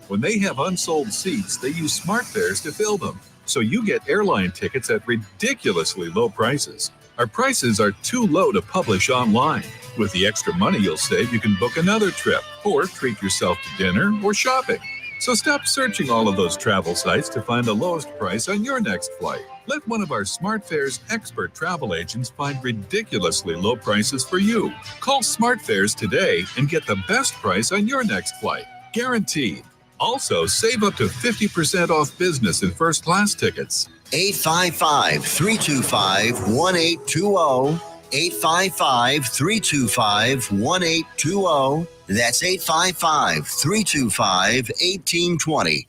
When they have unsold seats, they use SmartFares to fill them. So you get airline tickets at ridiculously low prices. Our prices are too low to publish online. With the extra money you'll save, you can book another trip or treat yourself to dinner or shopping. So stop searching all of those travel sites to find the lowest price on your next flight. Let one of our SmartFares expert travel agents find ridiculously low prices for you. Call SmartFares today and get the best price on your next flight. Guaranteed. Also, save up to 50% off business and first class tickets. 855-325-1820. 855-325-1820. That's 855-325-1820.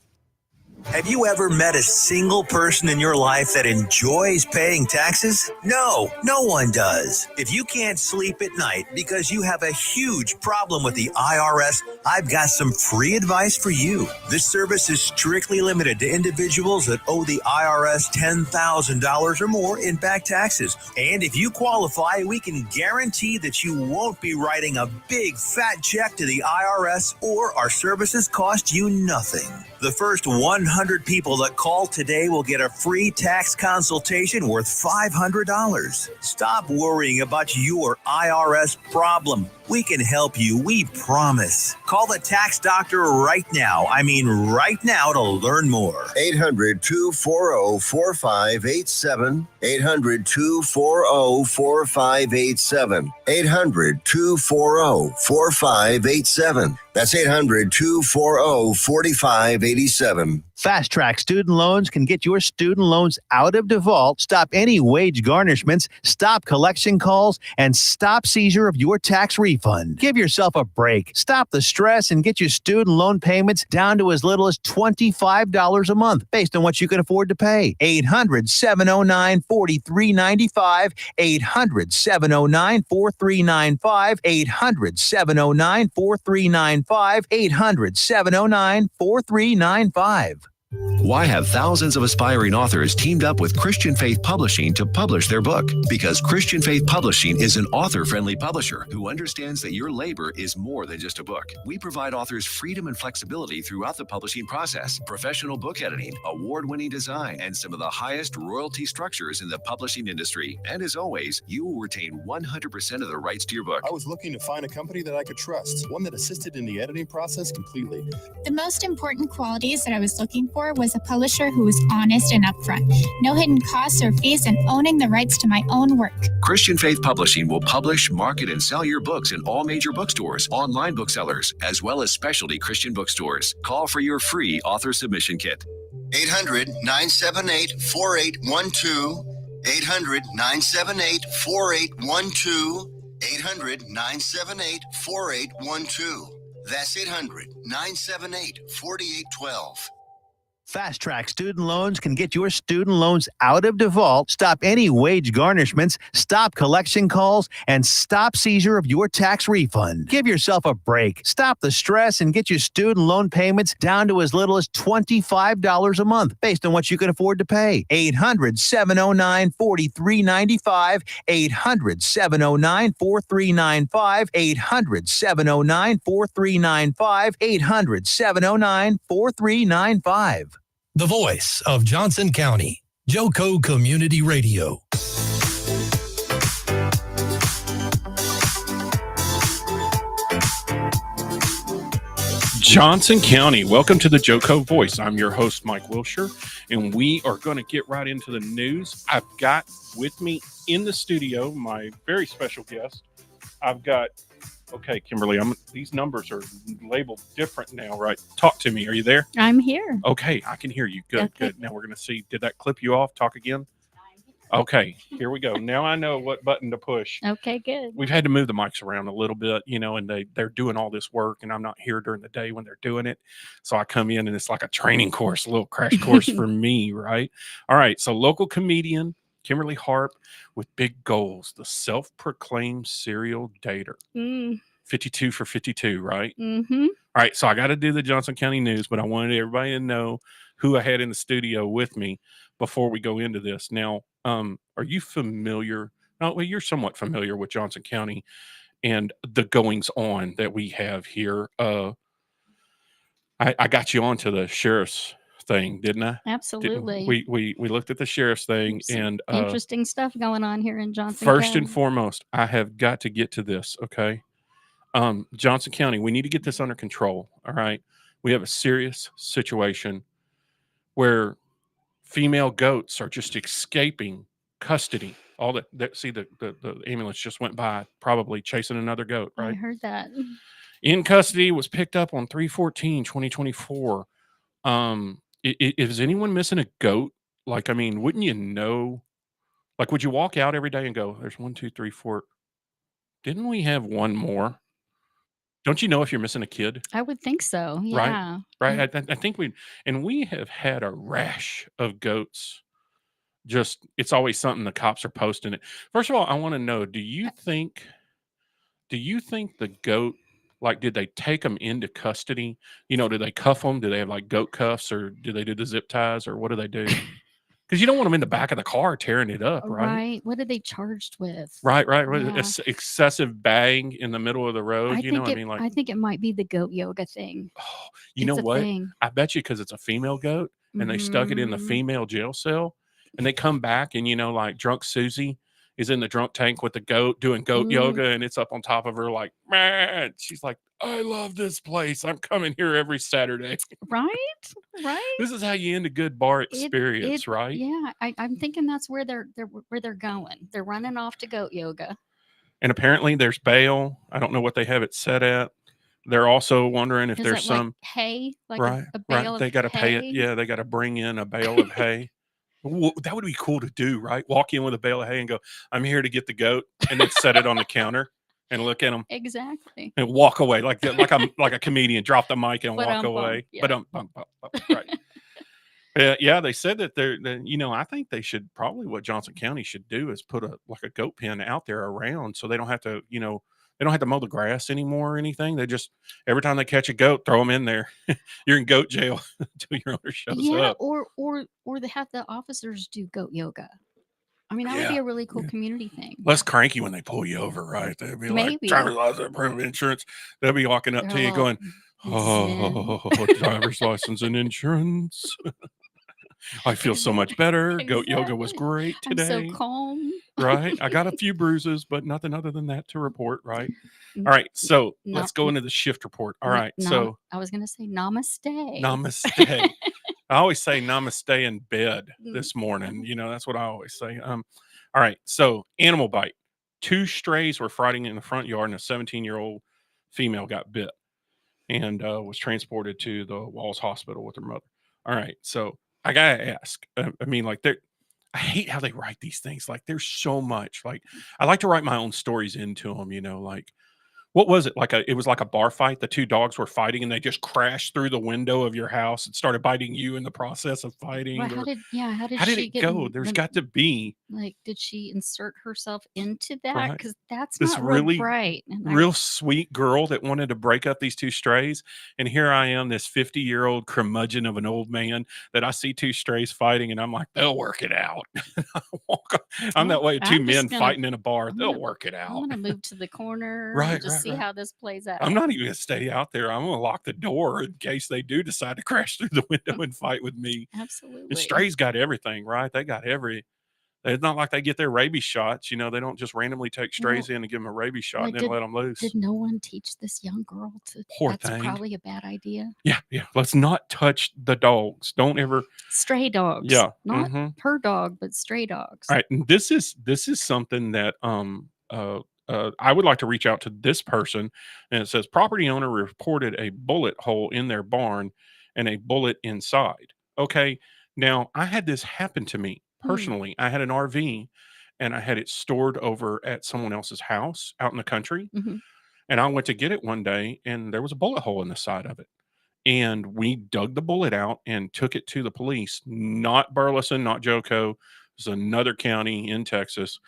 Have you ever met a single person in your life that enjoys paying taxes? No, no one does. If you can't sleep at night because you have a huge problem with the IRS, I've got some free advice for you. This service is strictly limited to individuals that owe the IRS $10,000 or more in back taxes. And if you qualify, we can guarantee that you won't be writing a big fat check to the IRS, or our services cost you nothing. The first 100 people that call today will get a free tax consultation worth $500. Stop worrying about your IRS problem. We can help you, we promise. Call the tax doctor right now. I mean right now, to learn more. 800-240-4587. 800-240-4587. 800-240-4587. That's 800-240-4587. Fast Track Student Loans can get your student loans out of default, stop any wage garnishments, stop collection calls, and stop seizure of your tax refund. Give yourself a break. Stop the stress and get your student loan payments down to as little as $25 a month based on what you can afford to pay. 800-709-4395. 800-709-4395. 800-709-4395. 800-709-4395. Why have thousands of aspiring authors teamed up with Christian Faith Publishing to publish their book? Because Christian Faith Publishing is an author-friendly publisher who understands that your labor is more than just a book. We provide authors freedom and flexibility throughout the publishing process, professional book editing, award-winning design, and some of the highest royalty structures in the publishing industry. And as always, you will retain 100% of the rights to your book. I was looking to find a company that I could trust, one that assisted in the editing process completely. The most important qualities that I was looking for was a publisher who was honest and upfront, no hidden costs or fees, and owning the rights to my own work. Christian Faith Publishing will publish, market, and sell your books in all major bookstores, online booksellers, as well as specialty Christian bookstores. Call for your free author submission kit. 800-978-4812. 800-978-4812. 800-978-4812. That's 800-978-4812. Fast Track Student Loans can get your student loans out of default, stop any wage garnishments, stop collection calls, and stop seizure of your tax refund. Give yourself a break. Stop the stress and get your student loan payments down to as little as $25 a month based on what you can afford to pay. 800-709-4395. 800-709-4395. 800-709-4395. 800-709-4395. The voice of Johnson County, JoCo Community Radio. Johnson County, welcome to the JoCo Voice. I'm your host, Mike Wilshire, and we are going to get right into the news. I've got with me in the studio my very special guest. I've got, okay, Kimberly, these numbers are labeled different now, right? Talk to me. Are you there? I'm here. Okay, I can hear you. Good, Okay. good. Now we're going to see, did that clip you off? Talk again? Okay, here we go. Now I know what button to push. Okay, good. We've had to move the mics around a little bit, and they're doing all this work, and I'm not here during the day when they're doing it. So I come in, and it's like a training course, a little crash course for me, right? All right, so local comedian Kimberly Harp with big goals, the self-proclaimed serial dater. 52 for 52, right? Mm-hmm. All right, so I got to do the Johnson County news, but I wanted everybody to know who I had in the studio with me before we go into this. Now, are you familiar? No, well, you're somewhat familiar with Johnson County and the goings on that we have here. I got you onto the sheriff's thing, didn't I? Absolutely. We looked at the sheriff's thing, Some and interesting stuff going on here in Johnson first County. and foremost, I have got to get to this. Okay, Johnson County, we need to get this under control. All right, we have a serious situation where female goats are just escaping custody. All that see the ambulance just went by, probably chasing another goat. I Right, heard that. in custody, was picked up on 3/14/2024. Is anyone missing a goat? Like, I mean, wouldn't you know? Like, would you walk out every day and go, "There's 1, 2, 3, 4. Didn't we have one more?" Don't you know if you're missing a kid? I would think so. Right, Yeah. right. I think we have had a rash of goats. Just it's always something the cops are posting it. First of all, I want to know: Do you think the goat, like, did they take them into custody? Do they cuff them? Do they have like goat cuffs, or do they do the zip ties, or what do they do? Because you don't want them in the back of the car tearing it up, right? Right. What are they charged with? Right. Yeah. Excessive bang in the middle of the road. I think I it. mean, like, I think it might be the goat yoga thing. oh, you know It's a what? thing. I bet you because it's a female goat and they stuck it in the Mhm. female jail cell, and they come back and like drunk Susie is in the drunk tank with the goat doing goat Mhm. yoga, and it's up on top of her like, man, she's like, I love this place. I'm coming here every Saturday. Right. Right. This is how you end a good bar experience, It. right? Yeah. I'm thinking that's where they're going. They're running off to goat yoga. And apparently there's bail. I don't know what they have it set at. They're also wondering if Is there's that like some hay, like right, a bale right. of They got to pay it. hay? Yeah, they got to bring in a bale of hay. That would be cool to do, right? Walk in with a bale of hay and go, "I'm here to get the goat," and then set it on the counter and look at them Exactly. and walk away like I'm like a comedian. Drop the mic and walk Ba-dum-bum, away. yeah. But right. Yeah, they said that I think they should probably what Johnson County should do is put a goat pen out there around so they don't have to, they don't have to mow the grass anymore or anything. They just every time they catch a goat, throw them in there. You're in goat jail until your owner shows Yeah, up. or they have the officers do goat yoga. I mean, that would be Yeah. a really cool community thing. Less cranky when they pull you over, right? They'd be like, Maybe. driver's license, proof of insurance. They'll be walking up They're to you all going, zen. oh, driver's license and insurance. I feel so much better. Goat yoga was Exactly. great I'm today. so calm. Right? I got a few bruises, but nothing other than that to report, right? All right. So No- let's go into the shift report. All Na- right. nam- So I was gonna say namaste. namaste. I always say namaste in bed this Mm. morning. That's what I always say. All right. So animal bite. 2 strays were fighting in the front yard, and a 17-year-old female got bit and was transported to the Walls Hospital with her mother. All right. So I gotta ask. I mean, like, I hate how they write these things. Like, there's so much. Like, I like to write my own stories into them. Like, what was it? It was like a bar fight. The 2 dogs were fighting and they just crashed through the window of your house and started biting you in the process of fighting. Right, Or how did how did she it get go? in There's the- got to be like, did she insert herself into that? Right. Because that's This not really real bright. And real sweet girl that wanted to break up these 2 strays. And here I am, this 50-year-old curmudgeon of an old man that I see 2 strays fighting, and I'm like, they'll work it out. I'm that way with 2 I'm just men gonna- fighting in a bar. I'm They'll gonna- work it I'm out. gonna move to the corner Right, and just right, see right. how this plays out. I'm not even going to stay out there. I'm going to lock the door in case they do decide to crash through the window and fight with me. Absolutely. And strays got everything, right? They got it's not like they get their rabies shots. They don't just randomly take strays in and give them a rabies shot like, and then let them loose. Did no one teach this young girl to? Poor That's thing. probably a bad idea. Yeah. Let's not touch the dogs. Don't ever. Stray dogs. Yeah. Not mhm. her dog, but stray dogs. All right. And this is something that I would like to reach out to this person. And it says property owner reported a bullet hole in their barn and a bullet inside. Okay. Now I had this happen to me personally. I had an RV and I had it stored over at someone else's house out in the country. Mhm. And I went to get it one day and there was a bullet hole in the side of it. And we dug the bullet out and took it to the police, not Burleson, not JoCo. It was another county in Texas.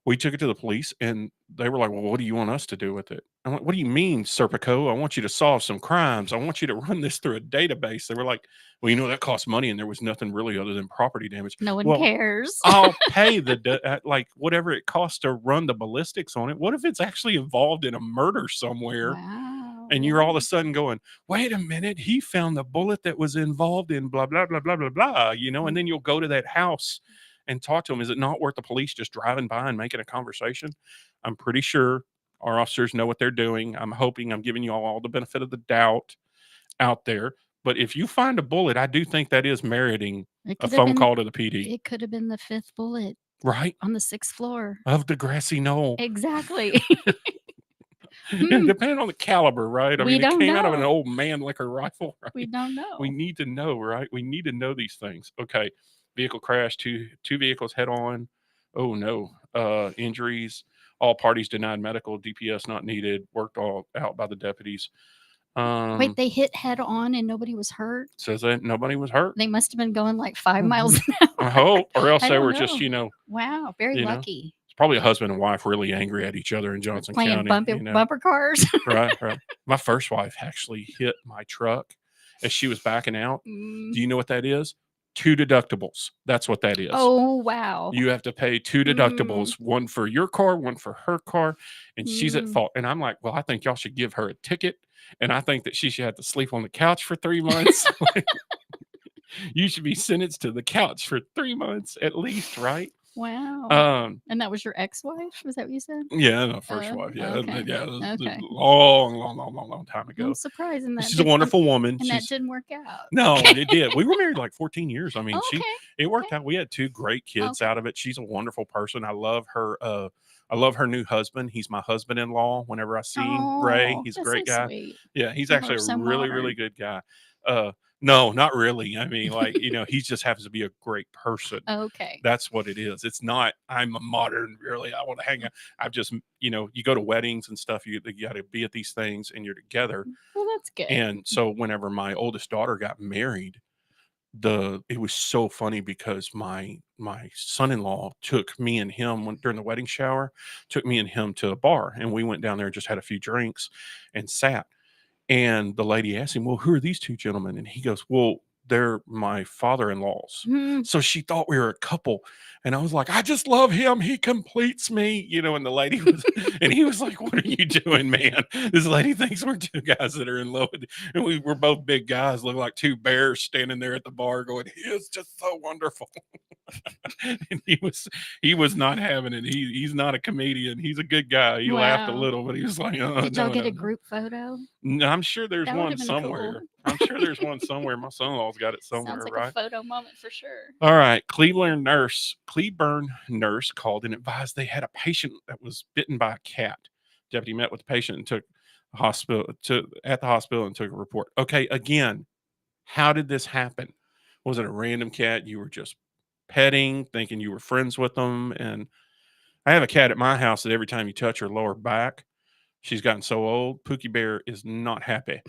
We took it to the police and they were like, well, what do you want us to do with it? I'm like, what do you mean, Serpico? I want you to solve some crimes. I want you to run this through a database. They were like, well, that costs money. And there was nothing really other than property damage. No one Well, cares. I'll pay whatever it costs to run the ballistics on it. What if it's actually involved in a murder somewhere? Wow. and you're all of a sudden going, wait a minute, he found the bullet that was involved in blah, blah, blah, blah, blah, blah, and then you'll go to that house and talk to them. Is it not worth the police just driving by and making a conversation? I'm pretty sure our officers know what they're doing. I'm giving you all the benefit of the doubt out there. But if you find a bullet, I do think that is meriting a phone call to the PD. It could have been the 5th bullet. Right. On the 6th floor. Of the grassy knoll. Exactly. And depending on the caliber, right? I mean, it came out of an old man liquor rifle, right? We don't know. We need to know, right? We need to know these things. Okay. Vehicle crash, two vehicles head on. Oh, no. Injuries. All parties denied medical. DPS not needed. Worked all out by the deputies. Wait, they hit head on and nobody was hurt? Says that nobody was hurt. They must have been going like 5 miles an hour. I hope. Or else I they don't were know. just, Wow, very lucky. It's probably a husband and wife really angry at each other in Johnson Playing County. bumper cars. Right. My first wife actually hit my truck as she was backing out. Do you know what that is? 2 deductibles. That's what that is. Oh, wow. You have to pay 2 deductibles, one for your car, one for her car, and she's at fault. And I'm like, well, I think y'all should give her a ticket, and I think that she should have to sleep on the couch for 3 months. You should be sentenced to the couch for 3 months at least, right? Wow. And that was your ex-wife? Was that what you said? Yeah, no, first wife. Yeah, okay. yeah, Okay. long time ago. I'm surprised. She's a wonderful woman. And that didn't work out. No, it did. We were married like 14 years. I mean, okay. it worked out. We had 2 great kids out of it. She's a wonderful person. I love her. I love her new husband. He's my husband-in-law. Whenever I see Ray, he's a great guy. Sweet. Yeah, he's actually a really, really good guy. No, not really. I mean, like, he just happens to be a great person. Okay. That's what it is. It's not, I'm a modern, really, I want to hang out. I've just, you go to weddings and stuff, you got to be at these things and you're together. Well, that's good. And so whenever my oldest daughter got married, it was so funny because my son-in-law took me and him during the wedding shower, took me and him to a bar, and we went down there and just had a few drinks and sat. And the lady asked him, well, who are these 2 gentlemen? And he goes, well, they're my father-in-laws. So she thought we were a couple. And I was like, I just love him. He completes me, and the lady was, and he was like, what are you doing, man? This lady thinks we're 2 guys that are in love with, and we're both big guys, look like 2 bears standing there at the bar going, he is just so wonderful. And he was not having it. He's not a comedian. He's a good guy. He laughed a little, but he was like, oh, did y'all get a group photo? No, I'm sure there's one somewhere. Cool. I'm sure there's one somewhere. My son-in-law's got it somewhere. Sounds like right? a photo moment for sure. All right. Cleburne nurse called and advised they had a patient that was bitten by a cat. Deputy met with the patient and took at the hospital and took a report. Okay, again, how did this happen? Was it a random cat you were just petting, thinking you were friends with them? And I have a cat at my house that every time you touch her lower back, she's gotten so old, Pookie Bear is not happy.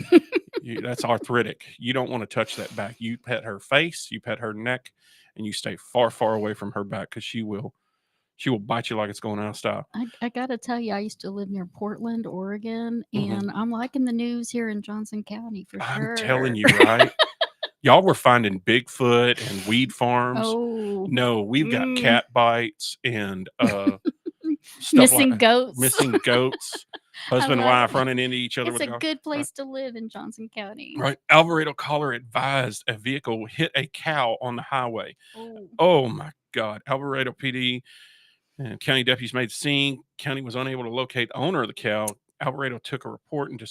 That's arthritic. You don't want to touch that back. You pet her face, you pet her neck, and you stay far, far away from her back because she will bite you like it's going out of style. I got to tell you, I used to live near Portland, Oregon, and I'm liking the news here in Johnson County for sure. I'm telling you, right? Y'all were finding Bigfoot and weed farms. Oh. No, we've got cat bites and missing goats. Missing goats. Husband and wife running into each other. It's a good place to live in Johnson County. Right. Alvarado caller advised a vehicle hit a cow on the highway. Oh my God. Alvarado PD and county deputies made the scene. County was unable to locate the owner of the cow. Alvarado took a report and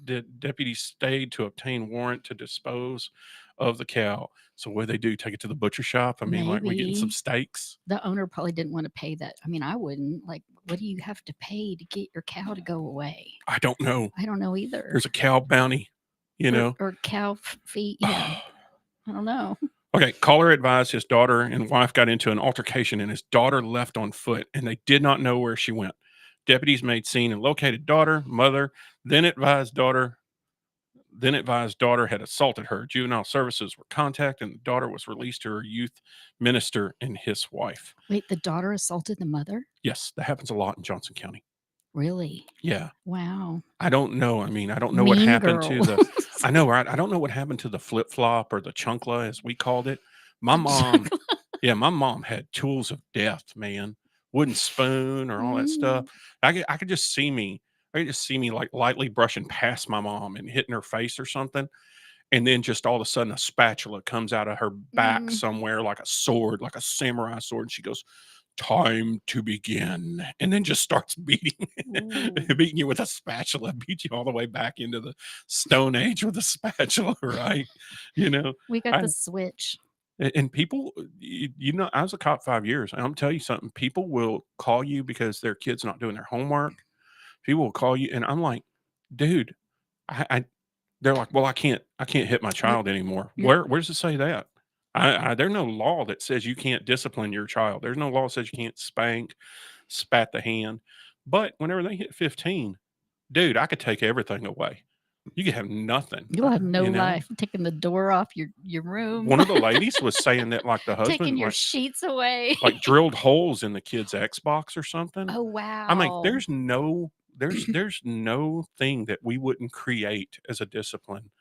the deputies stayed to obtain warrant to dispose of the cow. So what do they do? Take it to the butcher shop? I mean, like we getting some steaks? The owner probably didn't want to pay that. I mean, I wouldn't. Like, what do you have to pay to get your cow to go away? I don't know. I don't know either. There's a cow bounty, or cow feet. Yeah. I don't know. Okay, caller advised his daughter and wife got into an altercation and his daughter left on foot and they did not know where she went. Deputies made scene and located mother, then advised daughter had assaulted her. Juvenile services were contacted and the daughter was released to her youth minister and his wife. Wait, the daughter assaulted the mother? Yes, that happens a lot in Johnson County. Really? Yeah. Wow. I don't know. I mean, I don't know what happened to I know, right? I don't know what happened to the flip-flop or the chunkla, as we called it. My mom, my mom had tools of death, man. Wooden spoon or all that stuff. I could just see me They just see me like lightly brushing past my mom and hitting her face or something. And then just all of a sudden a spatula comes out of her back Mm. somewhere like a sword, like a samurai sword. And she goes, "Time to begin," and then just starts beating Ooh. beating you with a spatula, beat you all the way back into the Stone Age with a spatula, right? You know, We got I the switch. and people, you know, I was a cop 5 years. And I'm telling you something. People will call you because their kid's not doing their homework. People will call you, and I'm like, dude, I they're like, well, I can't hit my Yep. child anymore. Yep. Where does it say that? There's no law that says you can't discipline your child. There's no law that says you can't spank, spat the hand. But whenever they hit 15, dude, I could take everything away. You could have nothing. You'll have no You know, life. Taking the door off your room. one of the ladies was saying that like the Taking husband your sheets away. like drilled holes in the kid's Xbox or something. Oh I'm like, wow. there's no thing that we wouldn't create as a discipline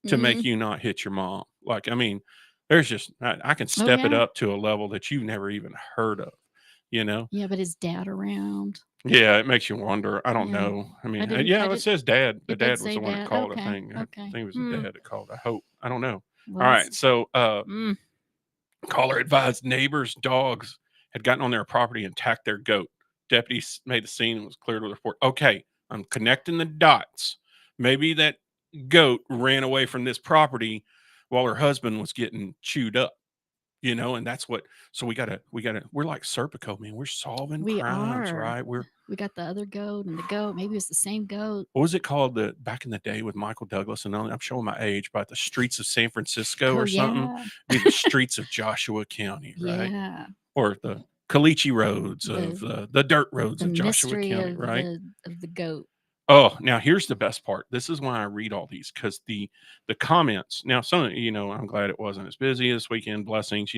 to make Mhm. you not hit your mom. Like, I mean, there's just I can Oh step it yeah. up to a level that you've never even heard of, you know? Yeah, but is dad around? Yeah, it makes you wonder. I don't Yeah. know. I mean, I yeah, it did says dad. The it did dad was say the one that dad. called, I Okay. think. I Okay. think it was the dad that called. I hope. I don't know. Well, All right. So, mm. caller advised neighbors' dogs had gotten on their property and attacked their goat. Deputies made the scene and was cleared to report. Okay, I'm connecting the dots. Maybe that goat ran away from this property while her husband was getting chewed up, and that's what. So we're like Serpico, man. We're solving We crimes, are. right? We got the other goat and the goat. Maybe it's the same goat. What was it called back in the day with Michael Douglas? And I'm showing my age, but the streets of San Francisco Oh or something. yeah. Be the streets of Joshua County, right? Yeah. Or the Caliche roads of the dirt roads The of Joshua mystery County, of right? the goat. Oh, now here's the best part. This is why I read all these, because the comments. Now, some, I'm glad it wasn't as busy this weekend. Blessings,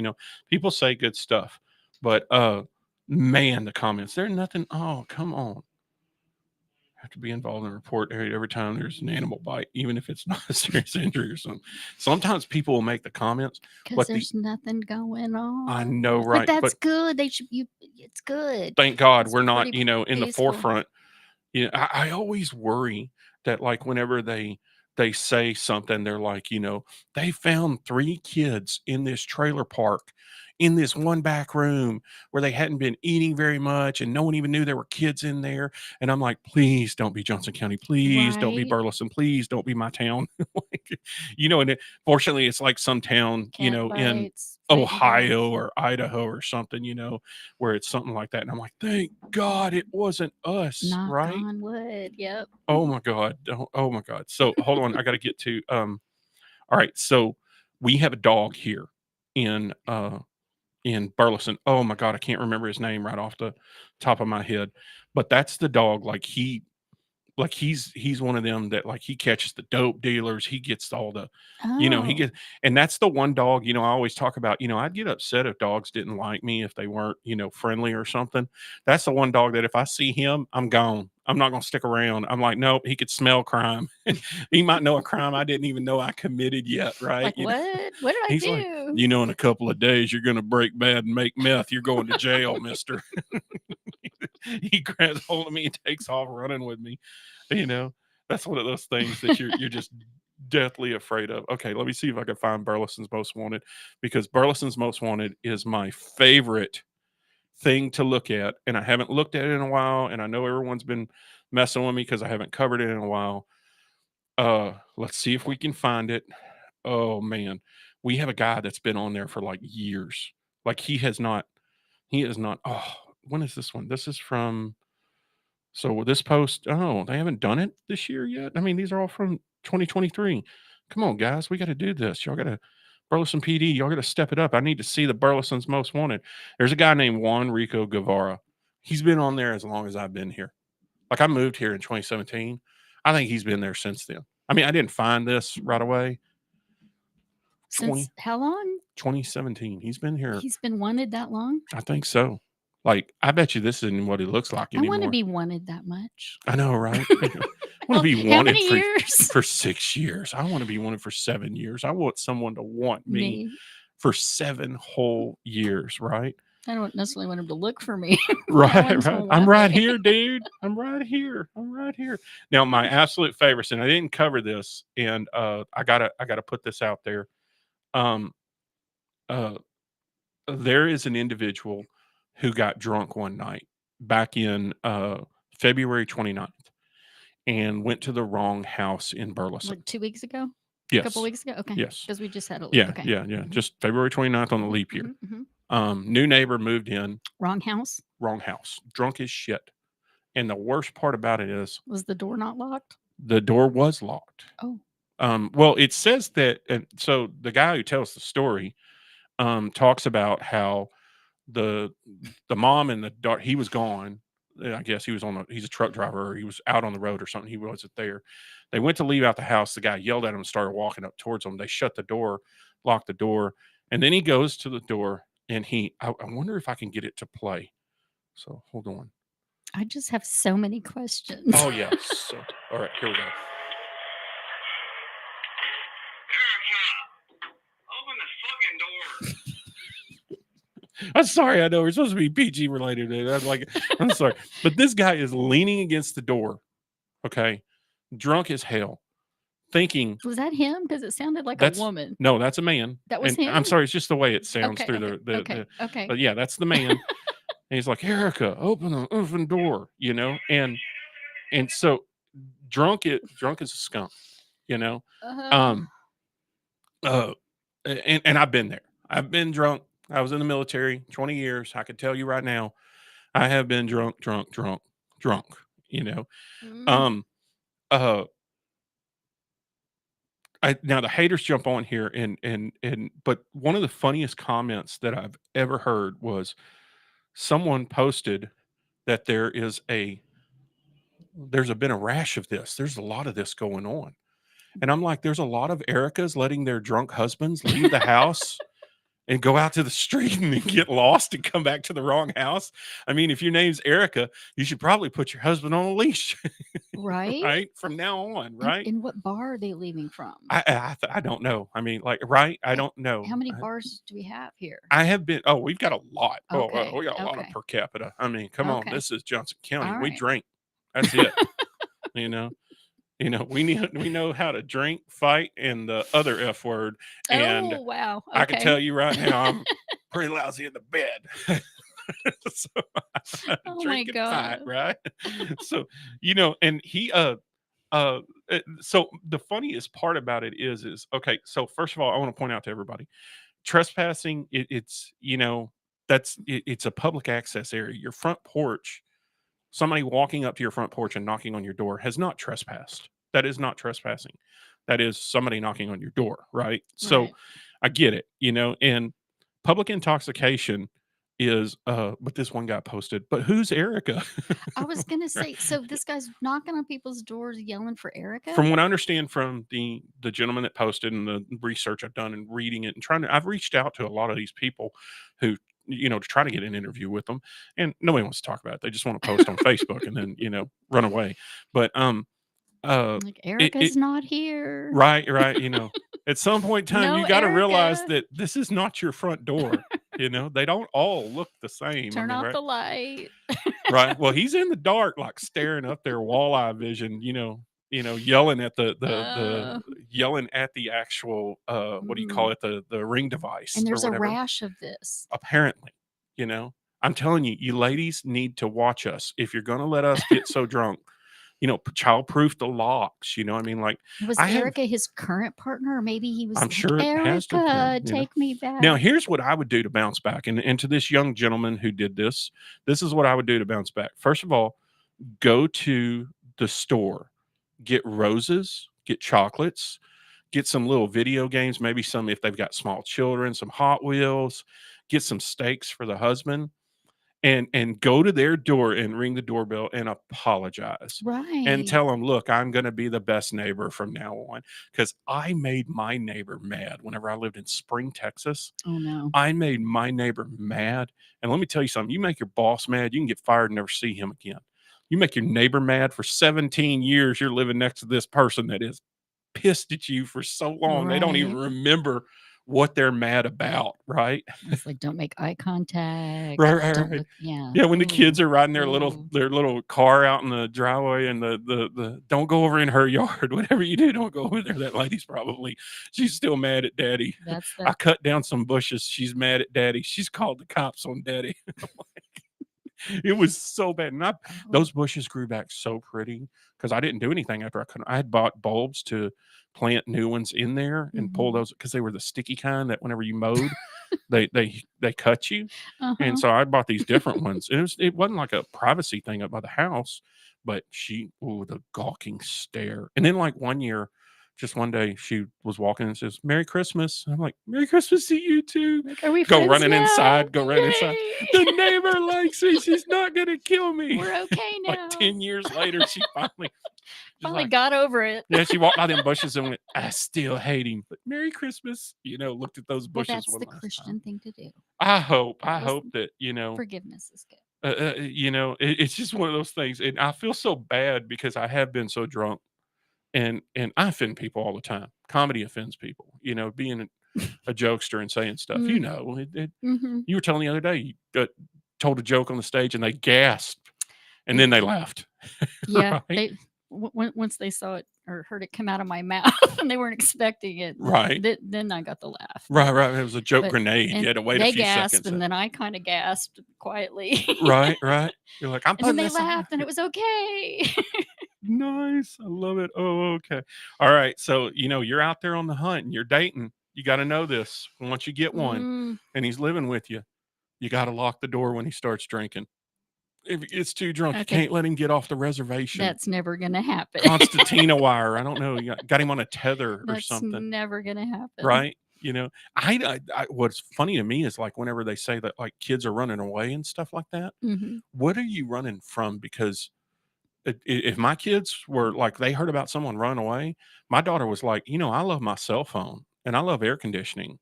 people say good stuff, but man, the comments. They're nothing. Oh, come on. Have to be involved in a report every time there's an animal bite, even if it's not a serious injury or something. Sometimes people will make the comments, Because but there's nothing going on. I know, But right? that's But good. It's good. thank God It's we're not, pretty in the peaceful. forefront. I always worry that, like, whenever they say something, they're like, they found 3 kids in this trailer park in this one back room where they hadn't been eating very much and no one even knew there were kids in there. And I'm like, please don't be Johnson County. Please don't be Right. Burleson. Please don't be my town. Like, and fortunately it's like some town, Cat in bites, fighting Ohio dogs. or Idaho or something, where it's something like that. And I'm like, thank God it wasn't us, Knock right? on wood. Yep. Oh my God. Oh my God. So hold on. I got to get to, all right. So we have a dog here in Burleson. Oh my God. I can't remember his name right off the top of my head, but that's the dog. He's one of them that, like, he catches the dope dealers. He gets all the, he Oh. gets, and that's the one dog, I always talk about, I'd get upset if dogs didn't like me, if they weren't, friendly or something. That's the one dog that if I see him, I'm gone. I'm not going to stick around. I'm like, nope, he could smell crime. He might know a crime I didn't even know I committed yet. Right. Like what? What did I He's do? like, in a couple of days, you're going to break bad and make meth. You're going to jail, mister. He grabs hold of me and takes off running with me. That's one of those things that you're just deathly afraid of. Okay, let me see if I can find Burleson's Most Wanted, because Burleson's Most Wanted is my favorite thing to look at, and I haven't looked at it in a while, and I know everyone's been messing with me because I haven't covered it in a while. Let's see if we can find it. Oh man, we have a guy that's been on there for like years. Like he is not. Oh, when is this one? This is from. So this post, oh, they haven't done it this year yet. I mean, these are all from 2023. Come on, guys, we got to do this. Y'all got to Burleson PD. Y'all got to step it up. I need to see the Burleson's Most Wanted. There's a guy named Juan Rico Guevara. He's been on there as long as I've been here. Like, I moved here in 2017. I think he's been there since then. I mean, I didn't find this right away. Since how long? 2017. He's been here. He's been wanted that long? I think so. Like, I bet you this isn't what he looks like I anymore. want to be wanted that much. I know, right? I want to be How wanted many years? for 6 years. I want to be wanted for 7 years. I want someone to want me for 7 whole years, right? I don't necessarily want him to look for me. Right. I'm right here, dude. I'm right here. Now, my absolute favorites, and I didn't cover this, and I gotta put this out there. Um, uh, there is an individual who got drunk one night back in February 29th and went to the wrong house in Burleson. Like 2 weeks ago? Yes. A couple weeks ago? Okay. Yes. Because we just had a leap. Yeah, Okay. yeah. Just February 29th on the leap year. New neighbor moved in. Wrong house? Wrong house. Drunk as shit. And the worst part about it is, Was the door not locked? the door was locked. Oh. Well, it says that, and so the guy who tells the story talks about how the mom and the daughter, he was gone. I guess he's a truck driver, or he was out on the road or something. He wasn't there. They went to leave out the house. The guy yelled at him and started walking up towards them. They shut the door, locked the door, and then he goes to the door and I wonder if I can get it to play. So hold on. I just have so many questions. Oh yeah. So, all right, here we go. I'm sorry, I know we're supposed to be PG related. I'm sorry. But this guy is leaning against the door, okay, drunk as hell, thinking. Was that him? Because it sounded like a woman. No, that's a man. That was him? I'm sorry, it's just the way it sounds Okay, through okay. But yeah, that's the man. And he's like, Erica, open the oven door, and so drunk as a skunk, and I've been there. I've been drunk. I was in the military 20 years. I could tell you right now, I have been drunk. Mm. Now the haters jump on here but one of the funniest comments that I've ever heard was someone posted that there's been a rash of this. There's a lot of this going on. And I'm like, there's a lot of Ericas letting their drunk husbands leave the house and go out to the street and then get lost and come back to the wrong house. I mean, if your name's Erica, you should probably put your husband on a leash. Right? Right? From now on, right? And what bar are they leaving from? I don't know. I mean, right? I don't know. How many bars do we have here? I have been, we've got a lot. Okay, We got a lot of per capita. I mean, come on. Okay. This is Johnson County. All We right. drink. That's it. We know how to drink, fight, and the other F word. And oh, wow. I can Okay. tell you right now, I'm pretty lousy in the bed. So Oh, drink my and fight, God. right? So, and he so the funniest part about it is okay, so first of all, I want to point out to everybody, trespassing, it's a public access area. Your front porch, somebody walking up to your front porch and knocking on your door has not trespassed. That is not trespassing. That is somebody knocking on your door, right? So Right. I get it, and public intoxication is but this one guy posted, but who's Erica? I was going to say, so this guy's knocking on people's doors yelling for Erica? From what I understand from the gentleman that posted and the research I've done and reading it and I've reached out to a lot of these people who, to try to get an interview with them, and nobody wants to talk about it. They just want to post on Facebook and then, run away. But, like, Erica's not here. right. At some point in time, No, you got to realize Erica. that this is not your front door. They don't all look the same. Turn off right? the light. Right. Well, he's in the dark, like staring up there, walleye vision, yelling at the yelling at the actual what do you call it, the ring device. And there's or a whatever. rash of this. Apparently, I'm telling you, you ladies need to watch us if you're going to let us get so drunk. Child-proof the locks. Like, Was Erica his current partner, or maybe he was? I'm like, sure it Erica, has to have been, take me back. Now, here's what I would do to bounce back. And to this young gentleman who did this is what I would do to bounce back. First of all, go to the store, get roses, get chocolates, get some little video games, maybe some, if they've got small children, some Hot Wheels, get some steaks for the husband, and go to their door and ring the doorbell and apologize. Right. And tell them, look, I'm going to be the best neighbor from now on, because I made my neighbor mad whenever I lived in Spring, Texas. Oh, no. I made my neighbor mad. And let me tell you something. You make your boss mad, you can get fired and never see him again. You make your neighbor mad for 17 years, you're living next to this person that is pissed at you for so long. They don't even remember what they're mad about, right? It's like, don't make eye contact. Right. Don't look, Yeah, when the kids are riding their Ooh. little car out in the driveway and the don't go over in her yard. Whatever you do, don't go over there. That lady's she's still mad at daddy. That's I cut down some bushes. She's mad at daddy. She's called the cops on daddy. It was so bad. And those bushes grew back so pretty because I didn't do anything after I had bought bulbs to plant new ones in there and pull those because they were the sticky kind that whenever you mowed, they cut you. And so I bought these different ones. And it wasn't like a privacy thing up by the house, but the gawking stare. And then like one year, just one day she was walking and says, "Merry Christmas." And I'm like, "Merry Christmas to you too." Like, are we Go friends running now? inside. Go running inside. Yay! The neighbor likes me. She's not gonna kill me. We're okay now. Like 10 years later, she finally got over it. Yeah, she walked by them bushes and went, "I still hate him, but Merry Christmas." Looked at those Well, bushes. that's the Christian thing to do. I hope that Forgiveness is good. it's just one of those things, and I feel so bad because I have been so drunk, and I offend people all the time. Comedy offends people. Being a jokester and saying stuff. You were telling the other day you told a joke on the stage and they gasped, and then they laughed. Yeah, right? Once they saw it or heard it come out of my mouth and they weren't expecting it, right? Then I got the laugh. Right. It was a joke grenade. You had to wait a few seconds. They gasped, and then I kind of gasped quietly. Right. You're like, I'm and then putting they this laughed, and it was okay. Nice. I love it. Oh, okay. All right. So, you're out there on the hunt and you're dating. You got to know this. Once you get one and he's living with you, you got to lock the door when he starts drinking. If he gets too drunk, you can't let him get off the reservation. That's never going to happen. Concertina wire. I don't know. You got him on a tether or something. That's never going to happen. Right. I what's funny to me is like whenever they say that like kids are running away and stuff like that, what are you running from? Because if my kids were like, they heard about someone running away, my daughter was like, I love my cell phone and I love air conditioning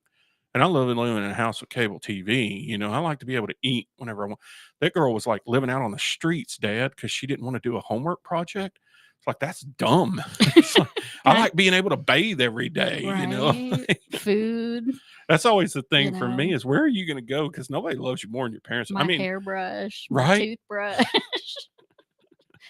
and I love living in a house with cable TV. I like to be able to eat whenever I want. That girl was like living out on the streets, Dad, because she didn't want to do a homework project. It's like, that's dumb. Like, I like being able to bathe every day, right. Food. That's always the thing for me is where are you going to go? Because nobody loves you more than your parents. My hairbrush, right? My toothbrush.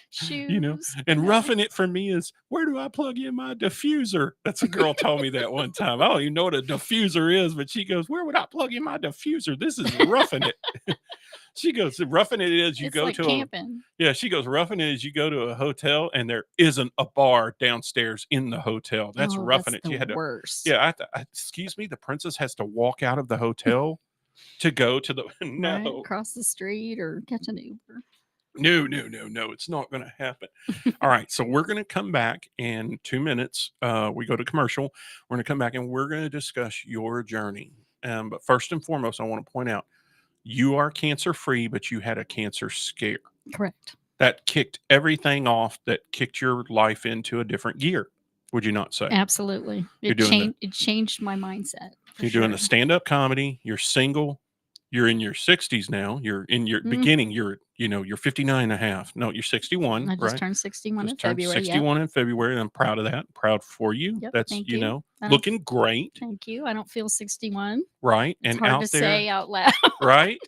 Shoes, and roughing it for me is, where do I plug in my diffuser? That's a girl told me that one time. I don't even know what a diffuser is, but she goes, where would I plug in my diffuser? This is roughing it. She goes, roughing it is you it's go like to camping. She goes, roughing it is you go to a hotel and there isn't a bar downstairs in the hotel. That's roughing it. She had worst. Yeah, excuse me, the princess has to walk out of the hotel to go to the right, across the street or catch an Uber. No, it's not going to happen. All right, so we're going to come back in 2 minutes. We go to commercial. We're going to come back and we're going to discuss your journey. But first and foremost, I want to point out, you are cancer-free, but you had a cancer scare. Correct. That kicked everything off, that kicked your life into a different gear. Would you not say? Absolutely. It changed my mindset. You're doing the stand-up comedy. You're single. You're in your 60s now. You're in your beginning. You're 59 and a half. No, you're 61. I just turned 61 in February. 61 in February. And I'm proud of that. Proud for you. Yep, That's, looking great. Thank you. I don't feel 61. Right. It's and hard out to there, say out loud. Right.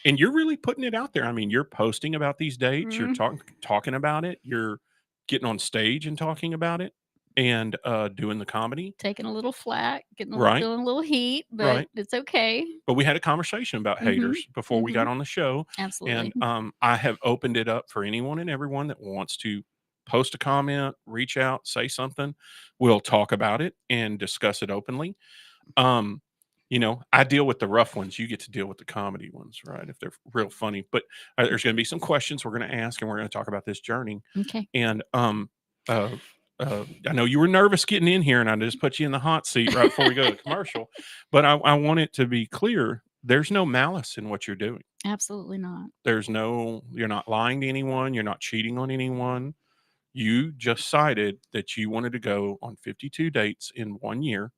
And you're really putting it out there. I mean, you're posting about these dates. You're talking about it. You're getting on stage and talking about it. And doing the comedy, taking a little flack, feeling a little heat, but it's okay. But we had a conversation about haters before we got on the show. Absolutely. And I have opened it up for anyone and everyone that wants to post a comment, reach out, say something. We'll talk about it and discuss it openly. I deal with the rough ones. You get to deal with the comedy ones, right? If they're real funny. But there's going to be some questions we're going to ask, and we're going to talk about this journey. Okay. And I know you were nervous getting in here, and I just put you in the hot seat right before we go to commercial. But I want it to be clear: there's no malice in what you're doing. Absolutely not. You're not lying to anyone. You're not cheating on anyone. You just decided that you wanted to go on 52 dates in 1 year,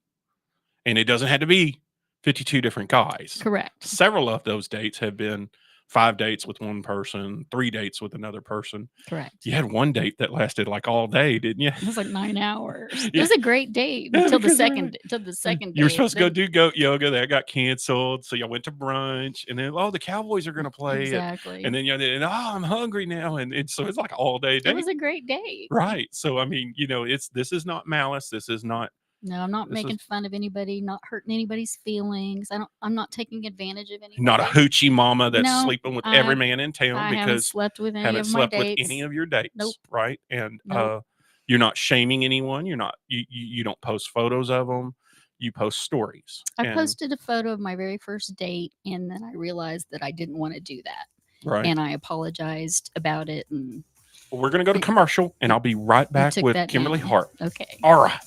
and it doesn't have to be 52 different guys. Correct. Several of those dates have been 5 dates with one person, 3 dates with another person. Correct. You had one date that lasted like all day, didn't you? It was like 9 hours. It Yeah. was a great date Yeah, until the because second you were date. supposed to go Then- do goat yoga. That got canceled. So y'all went to brunch, and then the Cowboys are going to play. Exactly. And then I'm hungry now, and so it's like all day date. It was a great date. Right. So I mean, this is not malice. This is not. No, I'm not This making is- fun of anybody, not hurting anybody's feelings. I'm not taking advantage of anybody. Not a hoochie mama that's No, sleeping with I- every man in town I haven't because slept with any haven't of my slept with dates. any of your dates. Nope. Right. And Nope. you're not shaming anyone. You're not. You don't post photos of them. You post stories. I And- posted a photo of my very first date, and then I realized that I didn't want to do that. Right. And I apologized about it. And Well, we're going to go to commercial, and I'll be right back took with that Kimberly down. Harp. Okay. All right.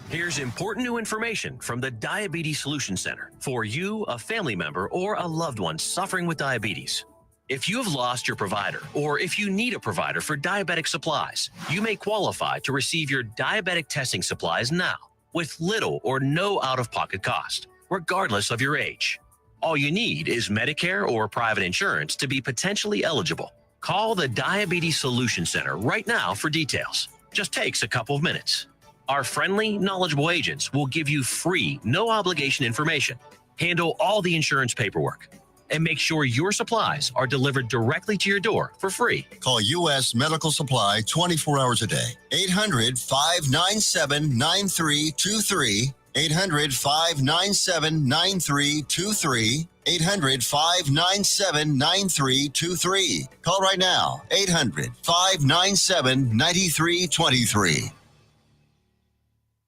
Here's important new information from the Diabetes Solution Center for you, a family member, or a loved one suffering with diabetes. If you have lost your provider, or if you need a provider for diabetic supplies, you may qualify to receive your diabetic testing supplies now with little or no out-of-pocket cost, regardless of your age. All you need is Medicare or private insurance to be potentially eligible. Call the Diabetes Solution Center right now for details. Just takes a couple of minutes. Our friendly, knowledgeable agents will give you free, no-obligation information, handle all the insurance paperwork, and make sure your supplies are delivered directly to your door for free. Call U.S. Medical Supply 24 hours a day. 800-597-9323. 800-597-9323. 800-597-9323. Call right now. 800-597-9323.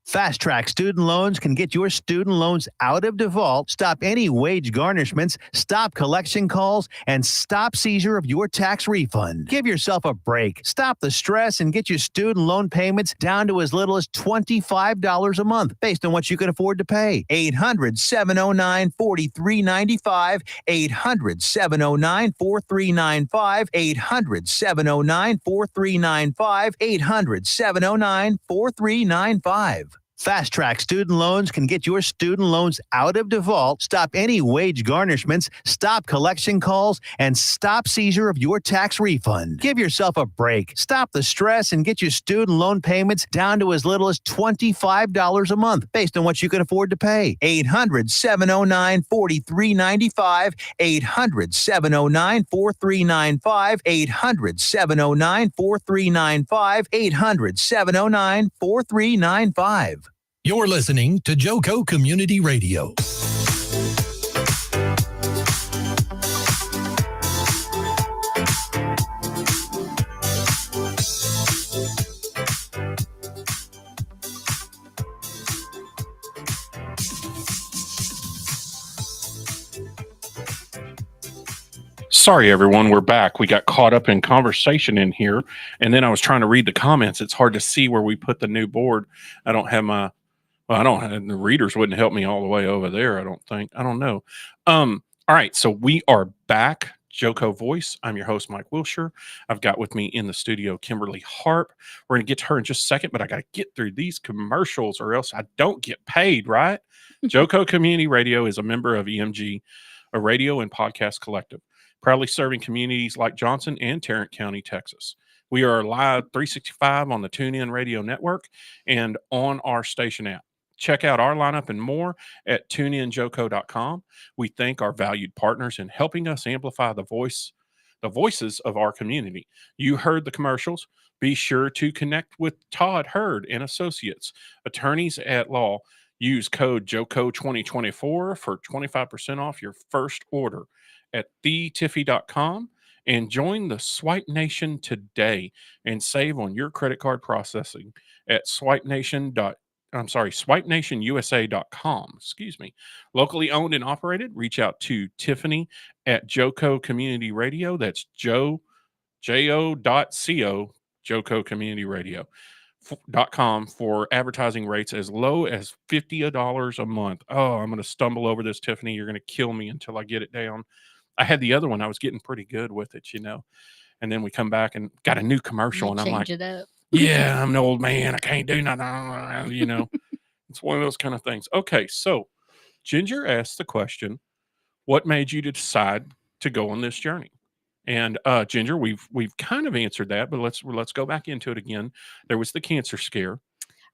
Fast Track Student Loans can get your student loans out of default, stop any wage garnishments, stop collection calls, and stop seizure of your tax refund. Give yourself a break. Stop the stress and get your student loan payments down to as little as $25 a month based on what you can afford to pay. 800-709-4395. 800-709-4395. 800-709-4395. 800-709-4395. Fast Track Student Loans can get your student loans out of default, stop any wage garnishments, stop collection calls, and stop seizure of your tax refund. Give yourself a break. Stop the stress and get your student loan payments down to as little as $25 a month based on what you can afford to pay. 800-709-4395. 800-709-4395. 800-709-4395. 800-709-4395. You're listening to JoCo Community Radio. Sorry, everyone. We're back. We got caught up in conversation in here, and then I was trying to read the comments. It's hard to see where we put the new board. I don't have my. Well, I don't have the readers wouldn't help me all the way over there. I don't think. I don't know. All right. So we are back. JoCo Voice. I'm your host, Mike Wilshire. I've got with me in the studio Kimberly Harp. We're going to get to her in just a second, but I got to get through these commercials or else I don't get paid, right? JoCo Community Radio is a member of EMG, a radio and podcast collective, proudly serving communities like Johnson and Tarrant County, Texas. We are live 365 on the TuneIn Radio Network and on our station app. Check out our lineup and more at tuneinjoco.com. We thank our valued partners in helping us amplify the voices of our community. You heard the commercials. Be sure to connect with Todd Hurd and Associates, attorneys at law. Use code JoCo2024 for 25% off your first order at thetiffy.com and join the Swipe Nation today and save on your credit card processing at swipenationusa.com. Excuse me. Locally owned and operated. Reach out to Tiffany at JoCo Community Radio. That's jo.co, JoCo Community Radio. com for advertising rates as low as $50 a month. Oh, I'm going to stumble over this, Tiffany. You're going to kill me until I get it down. I had the other one. I was getting pretty good with it, and then we come back and got a new commercial, and I'm like, change it up. yeah, I'm an old man. I can't do nothing. It's one of those kind of things. Okay. So Ginger asked the question, what made you decide to go on this journey? And Ginger, we've kind of answered that, but let's go back into it again. There was the cancer scare.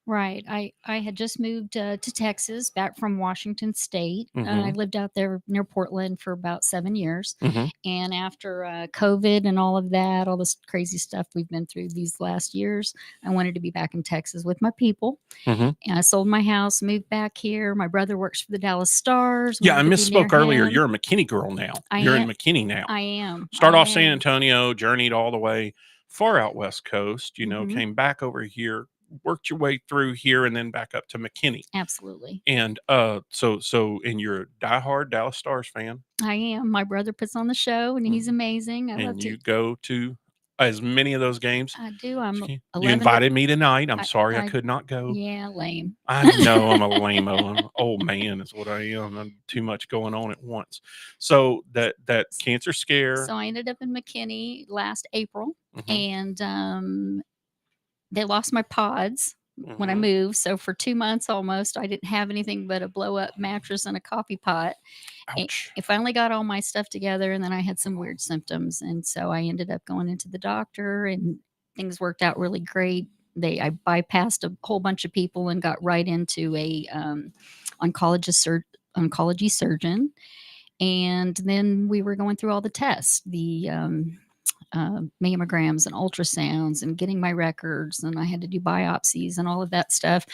Right. I had just moved to Texas, back from Washington State. I Mhm. lived out there near Portland for about 7 years. Mhm. And after COVID and all of that, all this crazy stuff we've been through these last years, I wanted to be back in Texas with my people. Mhm. And I sold my house, moved back here. My brother works for the Dallas Stars. Yeah, I wanted to be near misspoke earlier. him. You're a McKinney girl now. I You're in am. McKinney now. I am. Start I off San am. Antonio, journeyed all the way far out West Coast, Mhm. came back over here, worked your way through here, and then back up to McKinney. Absolutely. And and you're a diehard Dallas Stars fan, I am. My brother puts on the show, and he's amazing. I love and you to. go to as many of those games. I do. I'm You 11 to invited me tonight. I'm sorry I I could not go. Yeah, lame. I know I'm a lame-o. I'm an old man is what I am. I'm too much going on at once. So that cancer scare. So I ended up in McKinney last April, Mhm. and they lost my pods when I Mhm. moved. So for 2 months almost, I didn't have anything but a blow up mattress and a coffee pot. Ouch. I finally got all my stuff together, and then I had some weird symptoms, and so I ended up going into the doctor, and things worked out really great. I bypassed a whole bunch of people and got right into a oncology surgeon, and then we were going through all the tests, the mammograms and ultrasounds, and getting my records, and I had to do biopsies and all of that stuff.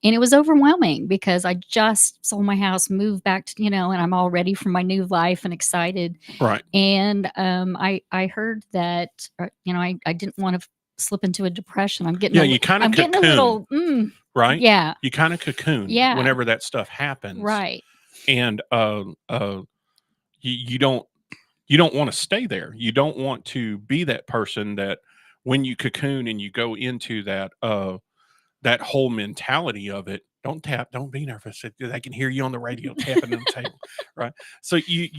And it was overwhelming because I just sold my house, moved back to, and I'm all ready for my new life and excited. Right. And I heard that, I didn't want to slip into a depression. I'm getting, you kind of I'm getting a little, right? yeah, You kind of cocoon Yeah. whenever that stuff happens. right. And you don't want to stay there. You don't want to be that person that when you cocoon and you go into that that whole mentality of it, don't tap, don't be nervous. I can hear you on the radio tapping on the table, right? So you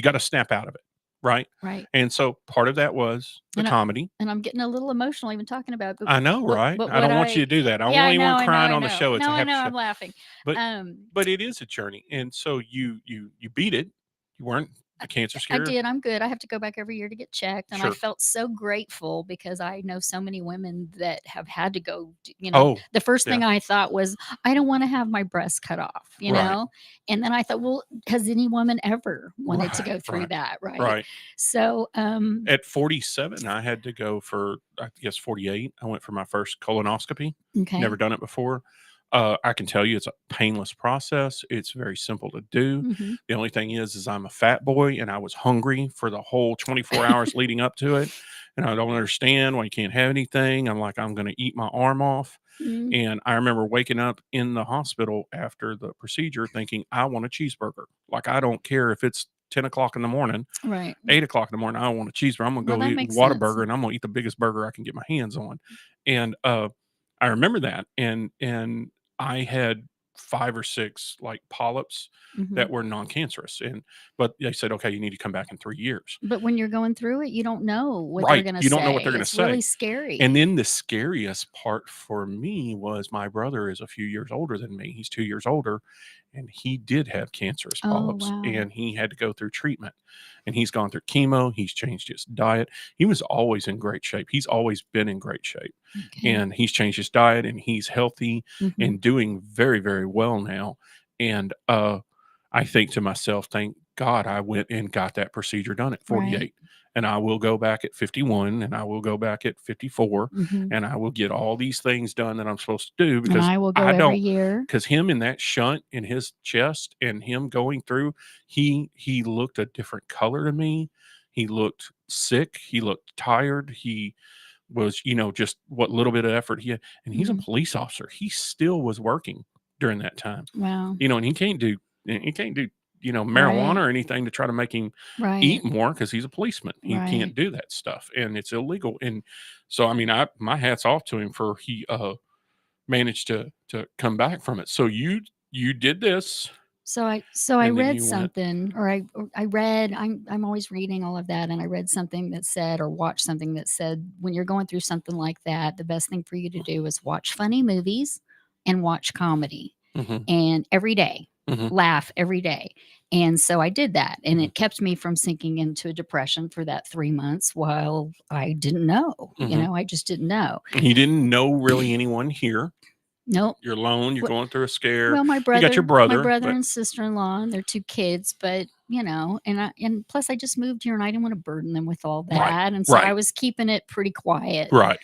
got to snap out of it, right? Right. And so part of that was the And comedy. I'm getting a little emotional even talking about it. I know, right? But I don't what want you to do that. I don't want anyone crying on the show. It's No, a I happy know. show. I'm laughing. But Um, but it is a journey, and so you beat it. You weren't a cancer I scare. did. I'm good. I have to go back every year to get checked, and I Sure. felt so grateful because I know so many women that have had to go. Oh, The first thing yeah. I thought was, I don't want to have my breast cut off. Right. And then I thought, well, has any woman ever wanted to go Right, through right, that? Right. Right. So, At 47, I had to go for, I guess, 48. I went for my first colonoscopy. okay. Never done it before. I can tell you it's a painless process. It's very simple to do. Mhm. The only thing is I'm a fat boy and I was hungry for the whole 24 hours leading up to it. And I don't understand why you can't have anything. I'm like, I'm going to eat my arm off. Mm, And I remember waking up in the hospital after the procedure thinking, I want a cheeseburger. Like, I don't care if it's 10 o'clock in the morning, right. 8 o'clock in the morning, I want a cheeseburger. I'm going to Well, go that eat makes a sense. Whataburger and I'm going to eat the biggest burger I can get my hands on. And I remember that. And I had 5 or 6 like polyps Mhm. that were non-cancerous. But they said, okay, you need to come back in 3 years. But when you're going through it, you don't know what they're Right. going to say. You don't know what they're going to It's say. really scary. And then the scariest part for me was my brother is a few years older than me. He's 2 years older, and he did have cancerous Oh, polyps, wow. and he had to go through treatment. And he's gone through chemo. He's changed his diet. He was always in great shape. He's always been in great shape. Okay. And he's changed his diet, and he's healthy Mhm. and doing very, very well now. And I think to myself, thank God I went and got that procedure done at 48. Right. And I will go back at 51, and I will go back at 54, Mhm. and I will get all these things done that I'm supposed to do And because I will go I every don't, year. because him in that shunt in his chest and him going through, he looked a different color to me. He looked sick. He looked tired. He was, just what little bit of effort he had. And he's a Mhm. police officer. He still was working during that time, Wow. and he can't do marijuana or anything to try to make him Right. eat more because he's a policeman. He Right. can't do that stuff, and it's illegal. And so, I mean, my hat's off to him for he managed to come back from it. So you did this. So I And then read you went. something, or I read. I'm always reading all of that, and I read something that said, or watched something that said, when you're going through something like that, the best thing for you to do is watch funny movies and watch comedy, Mhm. and every day, Mhm. laugh every day. And so I did that, and Mhm. it kept me from sinking into a depression for that 3 months while I didn't know. Mhm. I just didn't know. You didn't know really anyone here. Nope. You're alone. You're Wh- going through a scare. Well, my You got your brother, but and sister-in-law, and their 2 kids, but and plus I just moved here and I didn't want to burden them with all that. Right, And so I right. was keeping it pretty quiet. Right.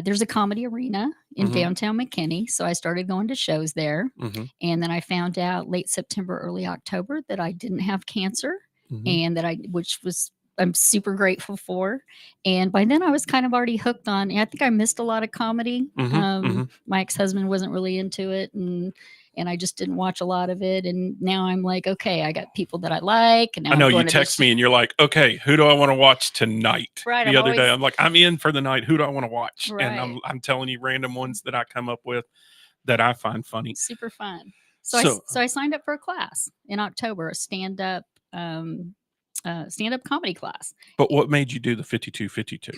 There's a comedy arena in Mhm. downtown McKinney, so I started going to shows there. Mhm. And then I found out late September, early October that I didn't have cancer, Mhm. and which I'm super grateful for. And by then I was kind of already hooked on. I think I missed a lot of comedy. Mhm. Mhm. My ex-husband wasn't really into it, and I just didn't watch a lot of it. And now I'm like, okay, I got people that I like, and now I know I'm you going to text me and you're like, okay, who do I want to watch tonight? Right, The I'm other day, always- I'm like, I'm in for the night. Who do I want to watch? And Right. I'm telling you random ones that I come up with that I find funny. super fun. So I signed up for a class in October, a stand-up comedy class. But what made you do the 52-52?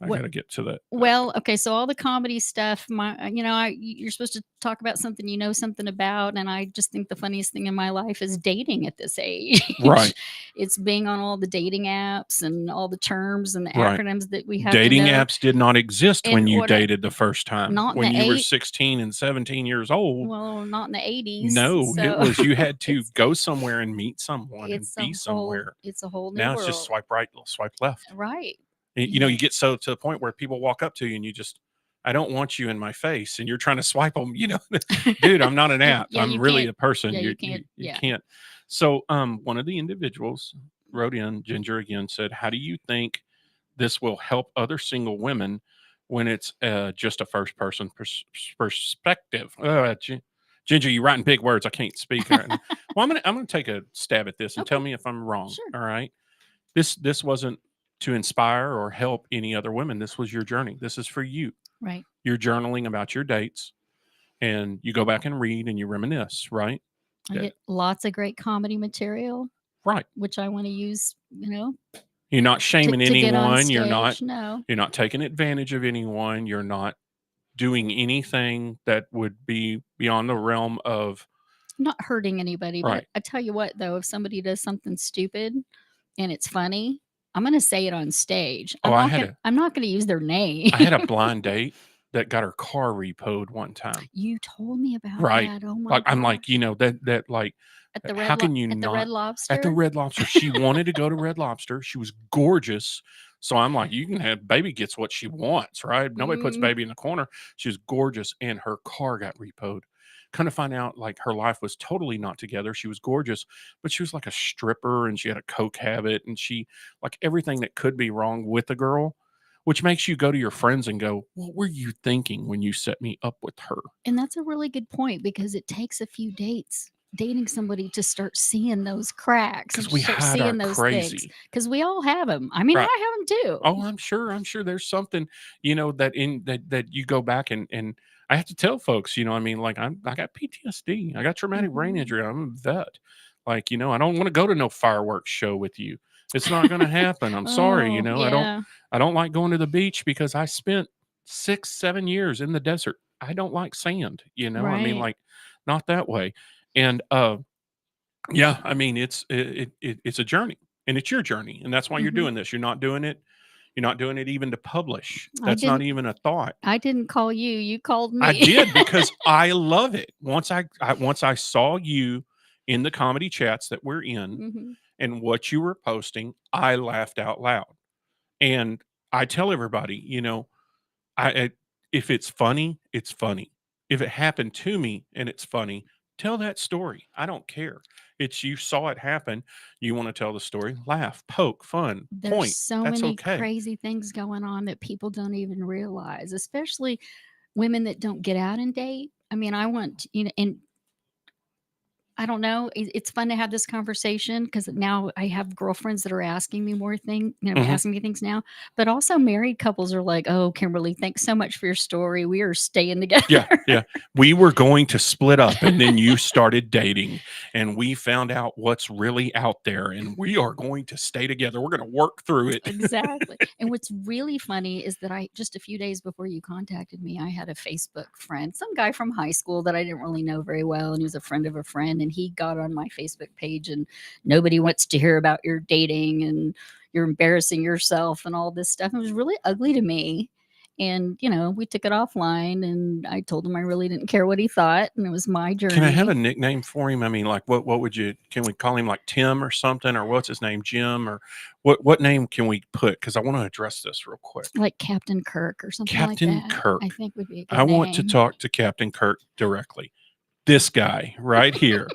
I What- got to get to that. Well, okay, so all the comedy stuff, you're supposed to talk about something you know something about, and I just think the funniest thing in my life is dating at this age. Right. It's being on all the dating apps and all the terms and the Right. acronyms that we have Dating to know. apps did not exist In when you order- dated the first time. Not in When the you were eight- 16 and 17 years old. Well, not in the 80s. No, so it was you had to it's- go somewhere and meet someone and it's be somewhere. It's a whole new Now world. it's just swipe right, swipe left. Right. You get so to the point where people walk up to you and you just, I don't want you in my face, and you're trying to swipe them. Dude, I'm not an app. Yeah, I'm you really can't- a person. yeah, you you can't- you yeah. can't. So, one of the individuals wrote in, Ginger again, said, "How do you think this will help other single women when it's just a first person perspective?" Ginger, you're writing big words. I can't speak right now. Well, I'm gonna take a stab at this and tell me if I'm wrong. Sure. All right. This wasn't to inspire or help any other women. This was your journey. This is for you. Right. You're journaling about your dates, and you go back and read and you reminisce, right? I Yeah. get lots of great comedy material, Right. which I want to use, You're not shaming to get on anyone. You're not stage. No. you're not taking advantage of anyone. You're not doing anything that would be beyond the realm of I'm not hurting anybody. Right. But I tell you what, though, if somebody does something stupid and it's funny, I'm going to say it on stage. Oh, I'm not going to use their name. I had a blind date that got her car repoed one time. You told me about Right. that. Oh my Like I'm like, gosh. that like At the how can you at the not Red Lobster? at the Red Lobster? She wanted to go to Red Lobster. She was gorgeous. So I'm like, you can have baby gets what she wants, right? Nobody puts Mhm. baby in the corner. She was gorgeous, and her car got repoed. Kind of find out like her life was totally not together. She was gorgeous, but she was like a stripper and she had a coke habit and she like everything that could be wrong with a girl, which makes you go to your friends and go, what were you thinking when you set me up with her? And that's a really good point because it takes a few dates dating somebody to start seeing those cracks. Because and we start had seeing our those crazy. things. Because we all have them. I mean, Right. I have them too. Oh, I'm sure there's something, that you go back and I have to tell folks, I mean, like I got PTSD. I got traumatic brain Mhm. injury. I'm a vet. Like, I don't want to go to no fireworks show with you. It's not going to happen. I'm sorry. Oh, yeah. I don't like going to the beach because I spent 6-7 years in the desert. I don't like sand, I mean, Right. like not that way. And, yeah, I mean, it's a journey and it's your journey. And that's why you're Mhm. doing this. You're not doing it even to publish. I That's not didn't- even a thought. I didn't call you. You called me. I did because I love it. Once I saw you in the comedy chats that we're in Mhm. and what you were posting, I laughed out loud. And I tell everybody, if it's funny, it's funny. If it happened to me and it's funny, tell that story. I don't care. It's you saw it happen. You want to tell the story, laugh, poke, fun, There's point. so That's many okay. crazy things going on that people don't even realize, especially women that don't get out and date. I mean, I want, and I don't know. It's fun to have this conversation because now I have girlfriends that are asking me more things, Mhm. asking me things now. But also, married couples are like, "Oh, Kimberly, thanks so much for your story. We are staying together." Yeah, yeah. We were going to split up, and then you started dating, and we found out what's really out there, and we are going to stay together. We're going to work through it. Exactly. And what's really funny is that I just a few days before you contacted me, I had a Facebook friend, some guy from high school that I didn't really know very well, and he was a friend of a friend, and he got on my Facebook page, and nobody wants to hear about your dating and you're embarrassing yourself and all this stuff. It was really ugly to me. And, we took it offline, and I told him I really didn't care what he thought, and it was my Can I have a journey. nickname for him? I mean, like, what would you? Can we call him like Tim or something, or what's his name, Jim, or what name can we put? Because I want to address this real quick. Like Captain Kirk or something like Captain that, I Kirk. think would be a I good want to name. talk to Captain Kirk directly. This guy right here.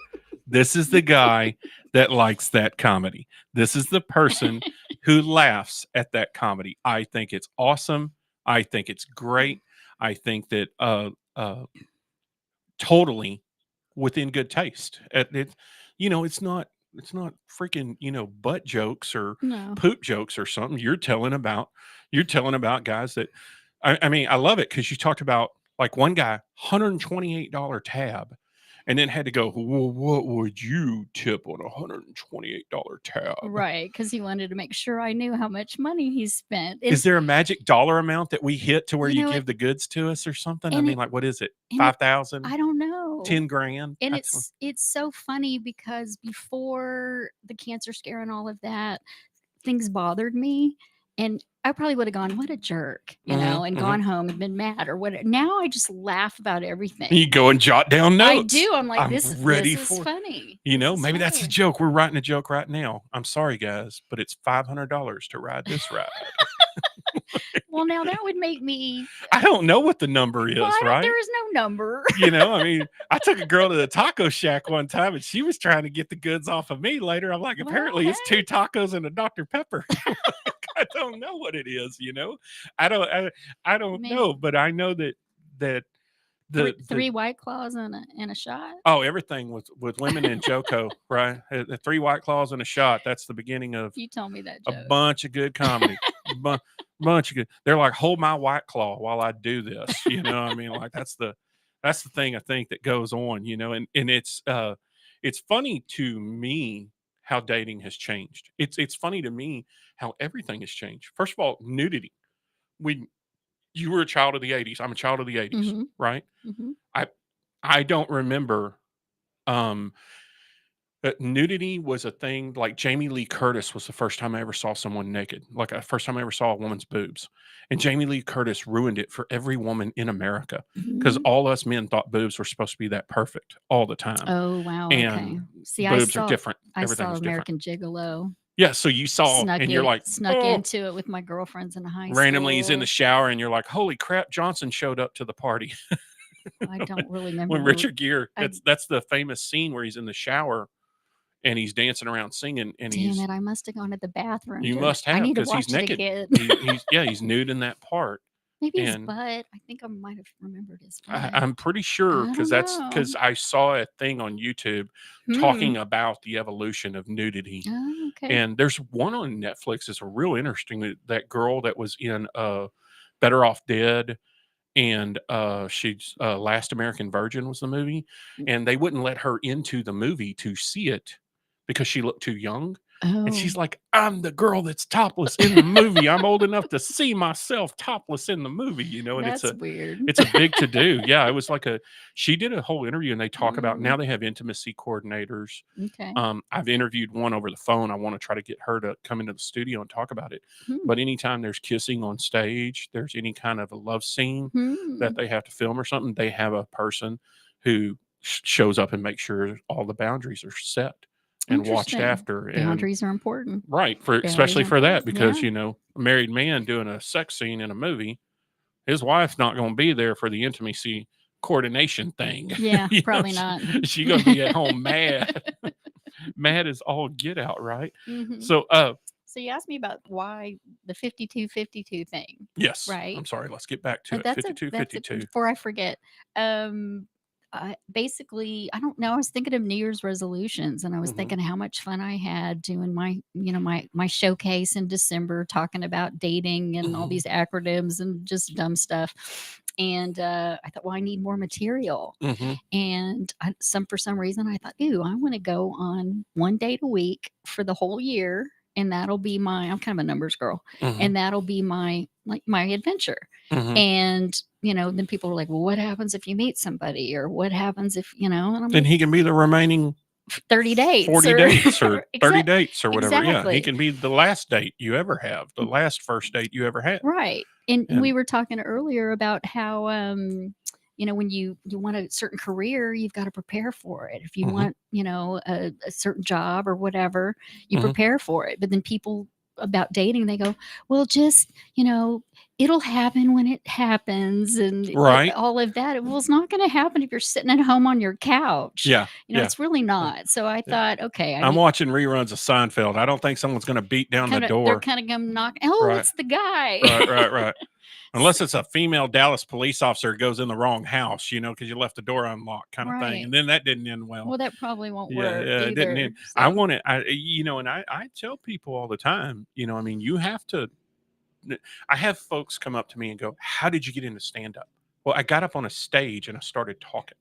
This is the guy that likes that comedy. This is the person who laughs at that comedy. I think it's awesome. I think it's great. I think that totally within good taste. It's not freaking, butt jokes or No. poop jokes or something. You're telling about guys that I mean, I love it because you talked about like one guy, $128 tab, and then had to go, well, what would you tip on a $128 tab? Right, because he wanted to make sure I knew how much money he spent. Is there a magic dollar amount that we hit to where You you know give it the goods to us or something? I and mean, it like, what is it? and it 5,000, I don't know. 10 grand? And That's it's so funny because before the cancer scare and all of that, things bothered me, and I probably would have gone, "What a jerk," and mhm. gone home and been mad or what. Now I just laugh about You everything. go and jot down I notes. do. I'm like, I'm this ready is for, funny. This is maybe that's a funny. joke. We're writing a joke right now. I'm sorry, guys, but it's $500 to ride this ride. Well, now that would make me I don't know what the number well, is, right? there is no number. I mean, I took a girl to the taco shack one time and she was trying to get the goods off of me later. I'm like, Well, apparently it's hey. 2 tacos and a Dr. Pepper. I don't know what it is. I don't Maybe know, but I know that the three White Claws and a shot. oh, everything with women in JoCo, right? The 3 White Claws and a shot. That's the beginning of You told me that a joke. bunch of good comedy. Bunch of good. They're like, hold my White Claw while I do this. I mean, like that's the thing I think that goes on. And it's funny to me how dating has changed. It's funny to me how everything has changed. First of all, nudity. We You were a child of the 80s. I'm a child of the 80s, Mhm. right? Mhm. I I don't remember um nudity was a thing. Like Jamie Lee Curtis was the first time I ever saw someone naked. Like the first time I ever saw a woman's boobs. And Jamie Lee Curtis ruined it for every woman in America because Mhm. all us men thought boobs were supposed to be that perfect all the time. Oh, wow, okay. And See, boobs are different. I Everything saw was different. American Gigolo. Yeah. So you saw and you're like, Snuck oh, into it with my girlfriends in high randomly he's in the school. shower and you're like, holy crap, Johnson showed up to the party. I don't really When remember. Richard Gere, I that's the famous scene where he's in the shower and he's dancing around singing and Damn it, I must have gone to the bathroom you to must I have need to because he's watch it naked. again. He's nude in that part. Maybe his And butt. I think I might have remembered his butt. I'm pretty sure I because don't that's know. because I saw a thing on YouTube Hmm. talking about the evolution of nudity. Oh, okay. And there's one on Netflix. It's a real interesting that girl that was in Better Off Dead, and she's Last American Virgin was the movie, and they wouldn't let her into the movie to see it because she looked too young. And Oh. she's like, I'm the girl that's topless in the movie. I'm old enough to see myself topless in the movie, and That's weird. it's a big to do. Yeah, it was like she did a whole interview and they talk about now Mm, they have intimacy coordinators. okay. I've interviewed one over the phone. I want to try to get her to come into the studio and talk about it. Hmm. But anytime there's kissing on stage, there's any kind of a love scene that Hmm. they have to film or something, they have a person who shows up and makes sure all the boundaries are set and watched Interesting. after. And Boundaries are important. right, Boundaries especially are for that, important. because Yeah. a married man doing a sex scene in a movie, his wife's not going to be there for the intimacy coordination thing. Yeah, probably not. She going to be at home mad. Mad as all get out, right? Mhm. So So you asked me about why the 52-52 thing, yes, right? I'm sorry, let's get back to it. That's 52 that's 52. before I forget. Um, basically, I don't know. I was thinking of New Year's resolutions, and I was thinking how much fun I had doing my showcase in December, talking about dating and all these acronyms and just dumb stuff. And I thought, well, I need more material. And for some reason, I thought, ooh, I want to go on 1 date a week for the whole year, and that'll be I'm kind of a numbers girl, and that'll be my adventure. And then people were like, well, what happens if you meet somebody, or what happens if and I'm Then like, he can be the remaining 30 dates 40 dates or 30 dates or whatever. Yeah, Exactly. he can be the last date you ever have, the last first date you ever had. Right. And we were talking earlier about how when you want a certain career, you've got to prepare for it. If you want a certain job or whatever, you prepare for it. But then people about dating, they go, well, just it'll happen when it happens, and Right. all of that. Well, it's not going to happen if you're sitting at home on your couch. Yeah. It's really not. So I thought, okay, I'm watching reruns of Seinfeld. I don't think someone's going to beat down the door. They're kind of going to knock. Oh, Right. it's the guy. Right. Unless it's a female Dallas police officer who goes in the wrong house, because you left the door unlocked, kind of thing. And then that didn't end well. Well, that probably won't work. Yeah, either, it didn't end. so. I want it. And I tell people all the time, you have to. I have folks come up to me and go, how did you get into stand-up? Well, I got up on a stage and I started talking.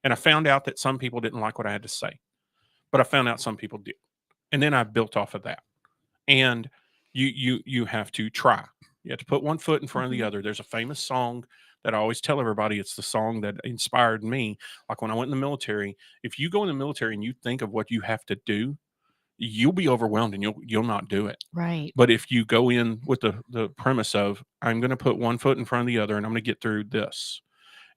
And I found out that some people didn't like what I had to say. But I found out some people did. And then I built off of that. And you have to try. You have to put one foot in front of the other. There's a famous song that I always tell everybody. It's the song that inspired me. Like when I went in the military, if you go in the military and you think of what you have to do, you'll be overwhelmed and you'll not do it. Right. But if you go in with the premise of, I'm going to put one foot in front of the other and I'm going to get through this.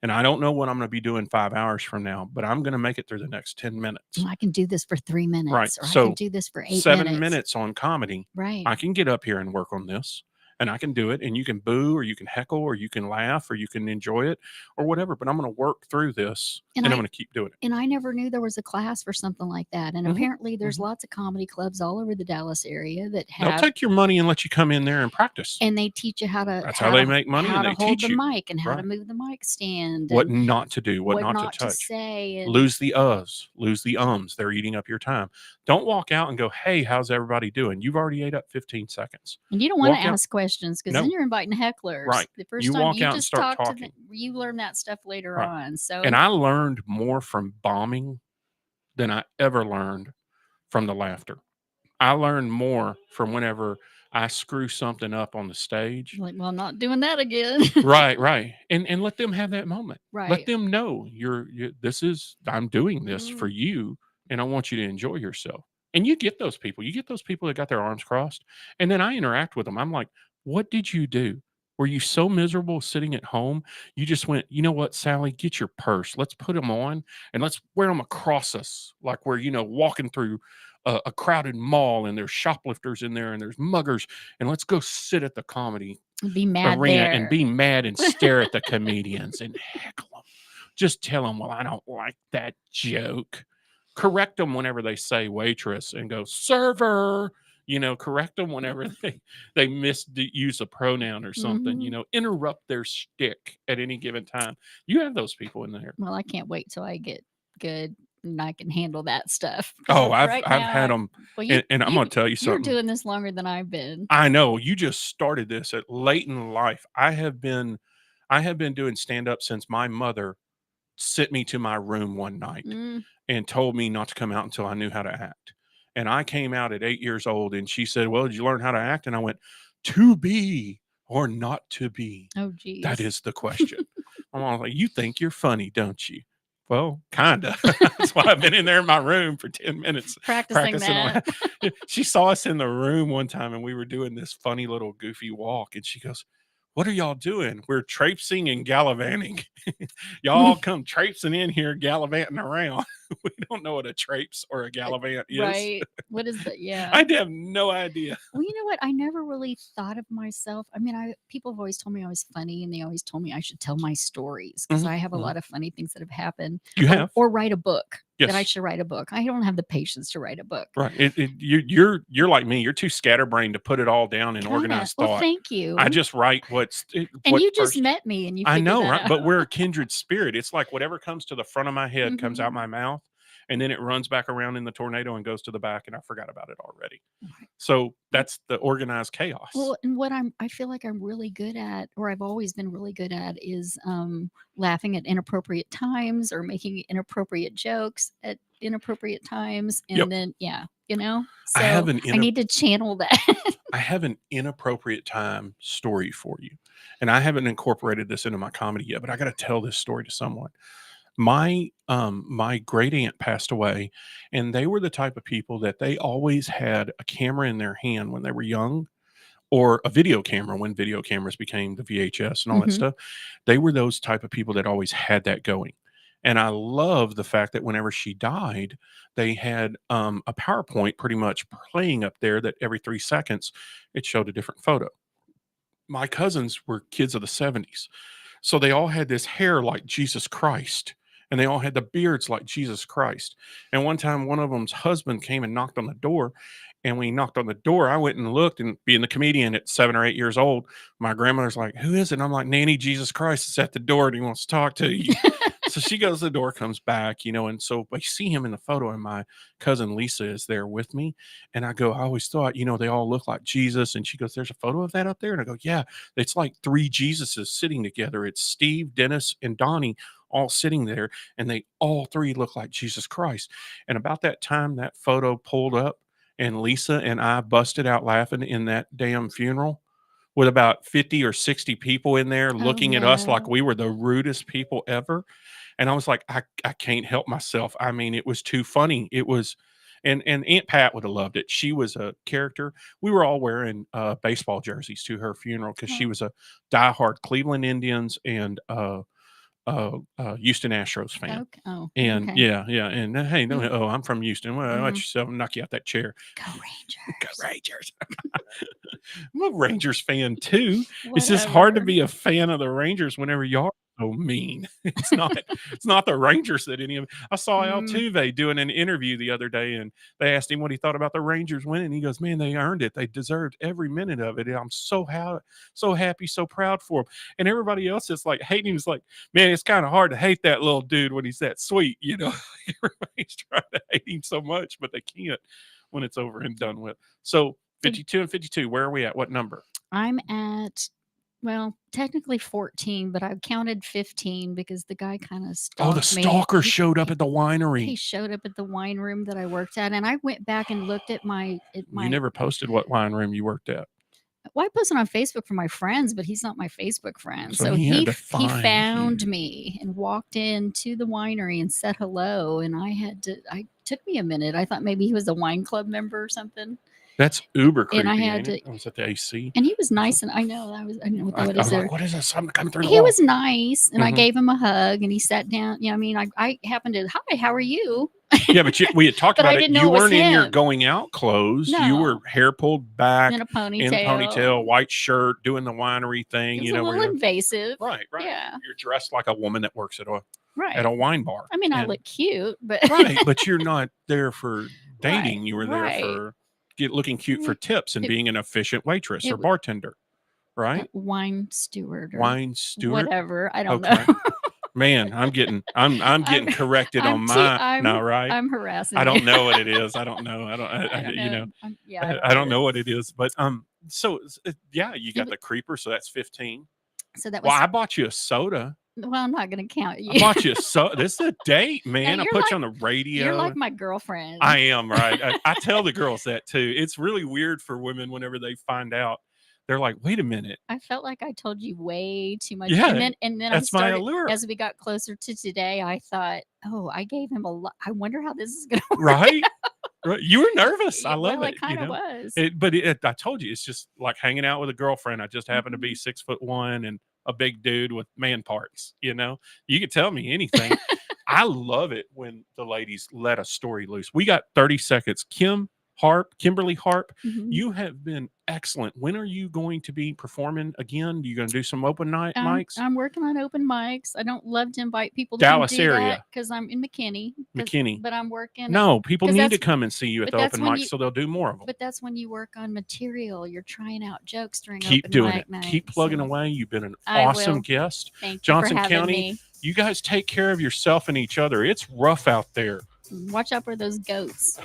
And I don't know what I'm going to be doing 5 hours from now, but I'm going to make it through the next 10 minutes. Well, I can do this for 3 minutes. Right. Or So I can do this for 8 minutes. 7 minutes on comedy. Right. I can get up here and work on this. And I can do it, and you can boo, or you can heckle, or you can laugh, or you can enjoy it, or whatever. But I'm going to work through this, and I'm going to keep doing it. And I never knew there was a class for something like that. And apparently, there's lots of comedy clubs all over the Dallas area that have. They'll take your money and let you come in there and practice. And they teach you how to. That's how they make money. How and to they hold teach the you. mic and how to move the mic stand. What and not to do, what not to touch. say. And lose the uhs, lose the ums. They're eating up your time. Don't walk out and go, hey, how's everybody doing? You've already ate up 15 seconds. And you don't want to ask questions because then you're inviting hecklers. Right. The first you time walk you out just and start talk talking. to them, you learn that stuff later on. So and I learned more from bombing than I ever learned from the laughter. I learned more from whenever I screw something up on the stage. Like, well, I'm not doing that again. Right. And let them have that moment. Right. Let them know I'm doing this for you, and I want you to enjoy yourself. And you get those people. You get those people that got their arms crossed. And then I interact with them. I'm like, what did you do? Were you so miserable sitting at home? You just went, you know what, Sally, get your purse. Let's put them on and let's wear them across us. Like we're, walking through a crowded mall and there's shoplifters in there and there's muggers. And let's go sit at the comedy be mad arena there. and be mad and stare at the comedians and heckle them. Just tell them, well, I don't like that joke. Correct them whenever they say waitress and go server. Correct them whenever they misuse a pronoun or something. Interrupt their shtick at any given time. You have those people in there. Well, I can't wait till I get good and I can handle that stuff. Oh, I've had them. Well, and I'm going to tell you something. You're doing this longer than I've been. I know. You just started this at late in life. I have been doing stand-up since my mother sent me to my room one night and told me not to come out until I knew how to act. And I came out at 8 years old and she said, well, did you learn how to act? And I went, to be or not to be? Oh, geez. That is the question. I'm like, you think you're funny, don't you? Well, kind of. That's why I've been in there in my room for 10 minutes. Practicing that. She saw us in the room one time and we were doing this funny little goofy walk. And she goes, what are y'all doing? We're traipsing and gallivanting. Y'all come traipsing in here, gallivanting around. We don't know what a traipse or a gallivant is. Right. What is that? Yeah. I have no idea. Well, you know what? I never really thought of myself. I mean, people have always told me I was funny and they always told me I should tell my stories because I have a lot of funny things that have happened. You have? Or write a book. that I Yes. should write a book. I don't have the patience to write a book. Right. You're like me. You're too scatterbrained to put it all down in Kinda. organized Well, thought. thank you. I just write And what you just first. met me and you I figured know, that right? out. But we're a kindred spirit. It's like whatever comes to the front of my head comes out Mhm. my mouth, and then it runs back around in the tornado and goes to the back, and I forgot about it already. So that's the organized chaos. Well, and what I feel like I'm really good at, or I've always been really good at, is laughing at inappropriate times or making inappropriate jokes at inappropriate times. And Yep. then, yeah, you know, I have so an I need to channel that. I have an inappropriate time story for you. And I haven't incorporated this into my comedy yet, but I got to tell this story to someone. My great aunt passed away, and they were the type of people that they always had a camera in their hand when they were young, or a video camera when video cameras became the VHS and all that Mhm. stuff. They were those type of people that always had that going. And I love the fact that whenever she died, they had a PowerPoint pretty much playing up there that every 3 seconds it showed a different photo. My cousins were kids of the 70s. So they all had this hair like Jesus Christ, and they all had the beards like Jesus Christ. And one time, one of them's husband came and knocked on the door. And when he knocked on the door, I went and looked, and being the comedian at 7 or 8 years old, my grandmother's like, "Who is it?" And I'm like, "Nanny Jesus Christ is at the door and he wants to talk to you." So she goes to the door, comes back, and so I see him in the photo, and my cousin Lisa is there with me. And I go, "I always thought, they all look like Jesus." And she goes, "There's a photo of that up there?" And I go, "Yeah, it's like 3 Jesuses sitting together. It's Steve, Dennis, and Donnie all sitting there, and they all 3 look like Jesus Christ." And about that time, that photo pulled up, and Lisa and I busted out laughing in that damn funeral with about 50 or 60 people in there Oh, looking at us like no. we were the rudest people ever. And I was like, I can't help myself. I mean, it was too funny. It was, and Aunt Pat would have loved it. She was a character. We were all wearing baseball jerseys to her funeral because she Oh. was a diehard Cleveland Indians and Houston Astros fan. Okay. Oh, And okay. yeah, and hey, no, Mm. I'm from Houston. Well, watch Mhm. yourself, knock you out that chair. Go Go Rangers. Rangers. I'm a Rangers fan too. It's just hard to Whatever. be a fan of the Rangers whenever you are so mean. It's not the Rangers that any of I saw Mm. Altuve doing an interview the other day, and they asked him what he thought about the Rangers winning. He goes, "Man, they earned it. They deserved every minute of it. And I'm so happy, so proud for them." And everybody else is like hating him. Is like, "Man, it's kind of hard to hate that little dude when he's that sweet." Everybody's trying to hate him so much, but they can't when it's over and done with. So 52 and 52, where are we at? What number? I'm at, well, technically 14, but I've counted 15 because the guy kind of Oh, the stalked me. stalker showed up at the He winery. showed up at the wine room that I worked at, and I went back and looked at my You never posted what wine room you worked at. well, I posted on Facebook for my friends, but he's not my Facebook friend. So So he had to he find found you. me and walked into the winery and said hello, and I took me a minute. I thought maybe he was a wine club member or something. That's uber And I creepy, had ain't it? to Was it the AC? and he was nice, and I know I didn't know what is I'm there. like, what is this? Something coming through the He wall. was nice, and I Mhm. gave him a hug, and he sat down. I mean, I happened to, "Hi, how are you?" Yeah, but we had talked But I about it. didn't know You it was weren't in your him. going out clothes. You were No. hair pulled back, In a in ponytail, ponytail. white shirt, doing the winery It thing. was a Where little you're invasive. right. Yeah. You're dressed like a woman that works at a Right. wine bar. I mean, I And- look cute, but right, but you're not there for Right, dating. You were there right. for looking cute for tips and It- being an efficient waitress it or w- bartender, right? wine steward or Wine steward. whatever. I don't Okay. know. Man, I'm getting corrected on my no, right? I'm harassing I don't you. know what it is. I don't know. I don't know. I don't know what it is. But so yeah, you got w- the creeper. So that's 15. So that Well, was I bought you a soda. well, I'm not going to count you. I bought you a soda. This is a date, man. I you're put you on the radio. You're like my girlfriend. I am, right. I tell the girls that too. It's really weird for women whenever they find out. They're like, "Wait a minute." I felt like I told you way too much. Yeah, and then I that's my started allure. as we got closer to today, I thought, "Oh, I gave him a lot. I wonder how this is going to work." Right? Right. You were nervous. I love Well, it. I kind of was. But I told you, it's just like hanging out with a girlfriend. I just happen to be 6'1" and a big dude with man parts. You could tell me anything. I love it when the ladies let a story loose. We got 30 seconds. Kim, Harp, Kimberly Harp. Mhm. You have been excellent. When are you going to be performing again? You going to do some open night mics? I'm working on open mics. I don't love to invite people to Dallas come do area. because I'm in McKinney. McKinney. But I'm working. No, people 'cause need to that's- come and see you at but the that's open when mic, you- so they'll do more of them. But that's when you work on material. You're trying out jokes during Keep open doing mic it. night. Keep plugging so away. You've been an I awesome will. guest. Thank Johnson you for having County, me. you guys take care of yourself and each other. It's rough out there. Watch out for those goats.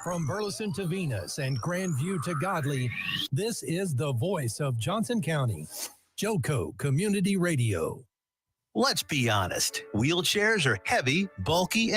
From Burleson to Venus and Grandview to Godley, this is the voice of Johnson County. JoCo Community Radio. Let's be honest. Wheelchairs are heavy, bulky,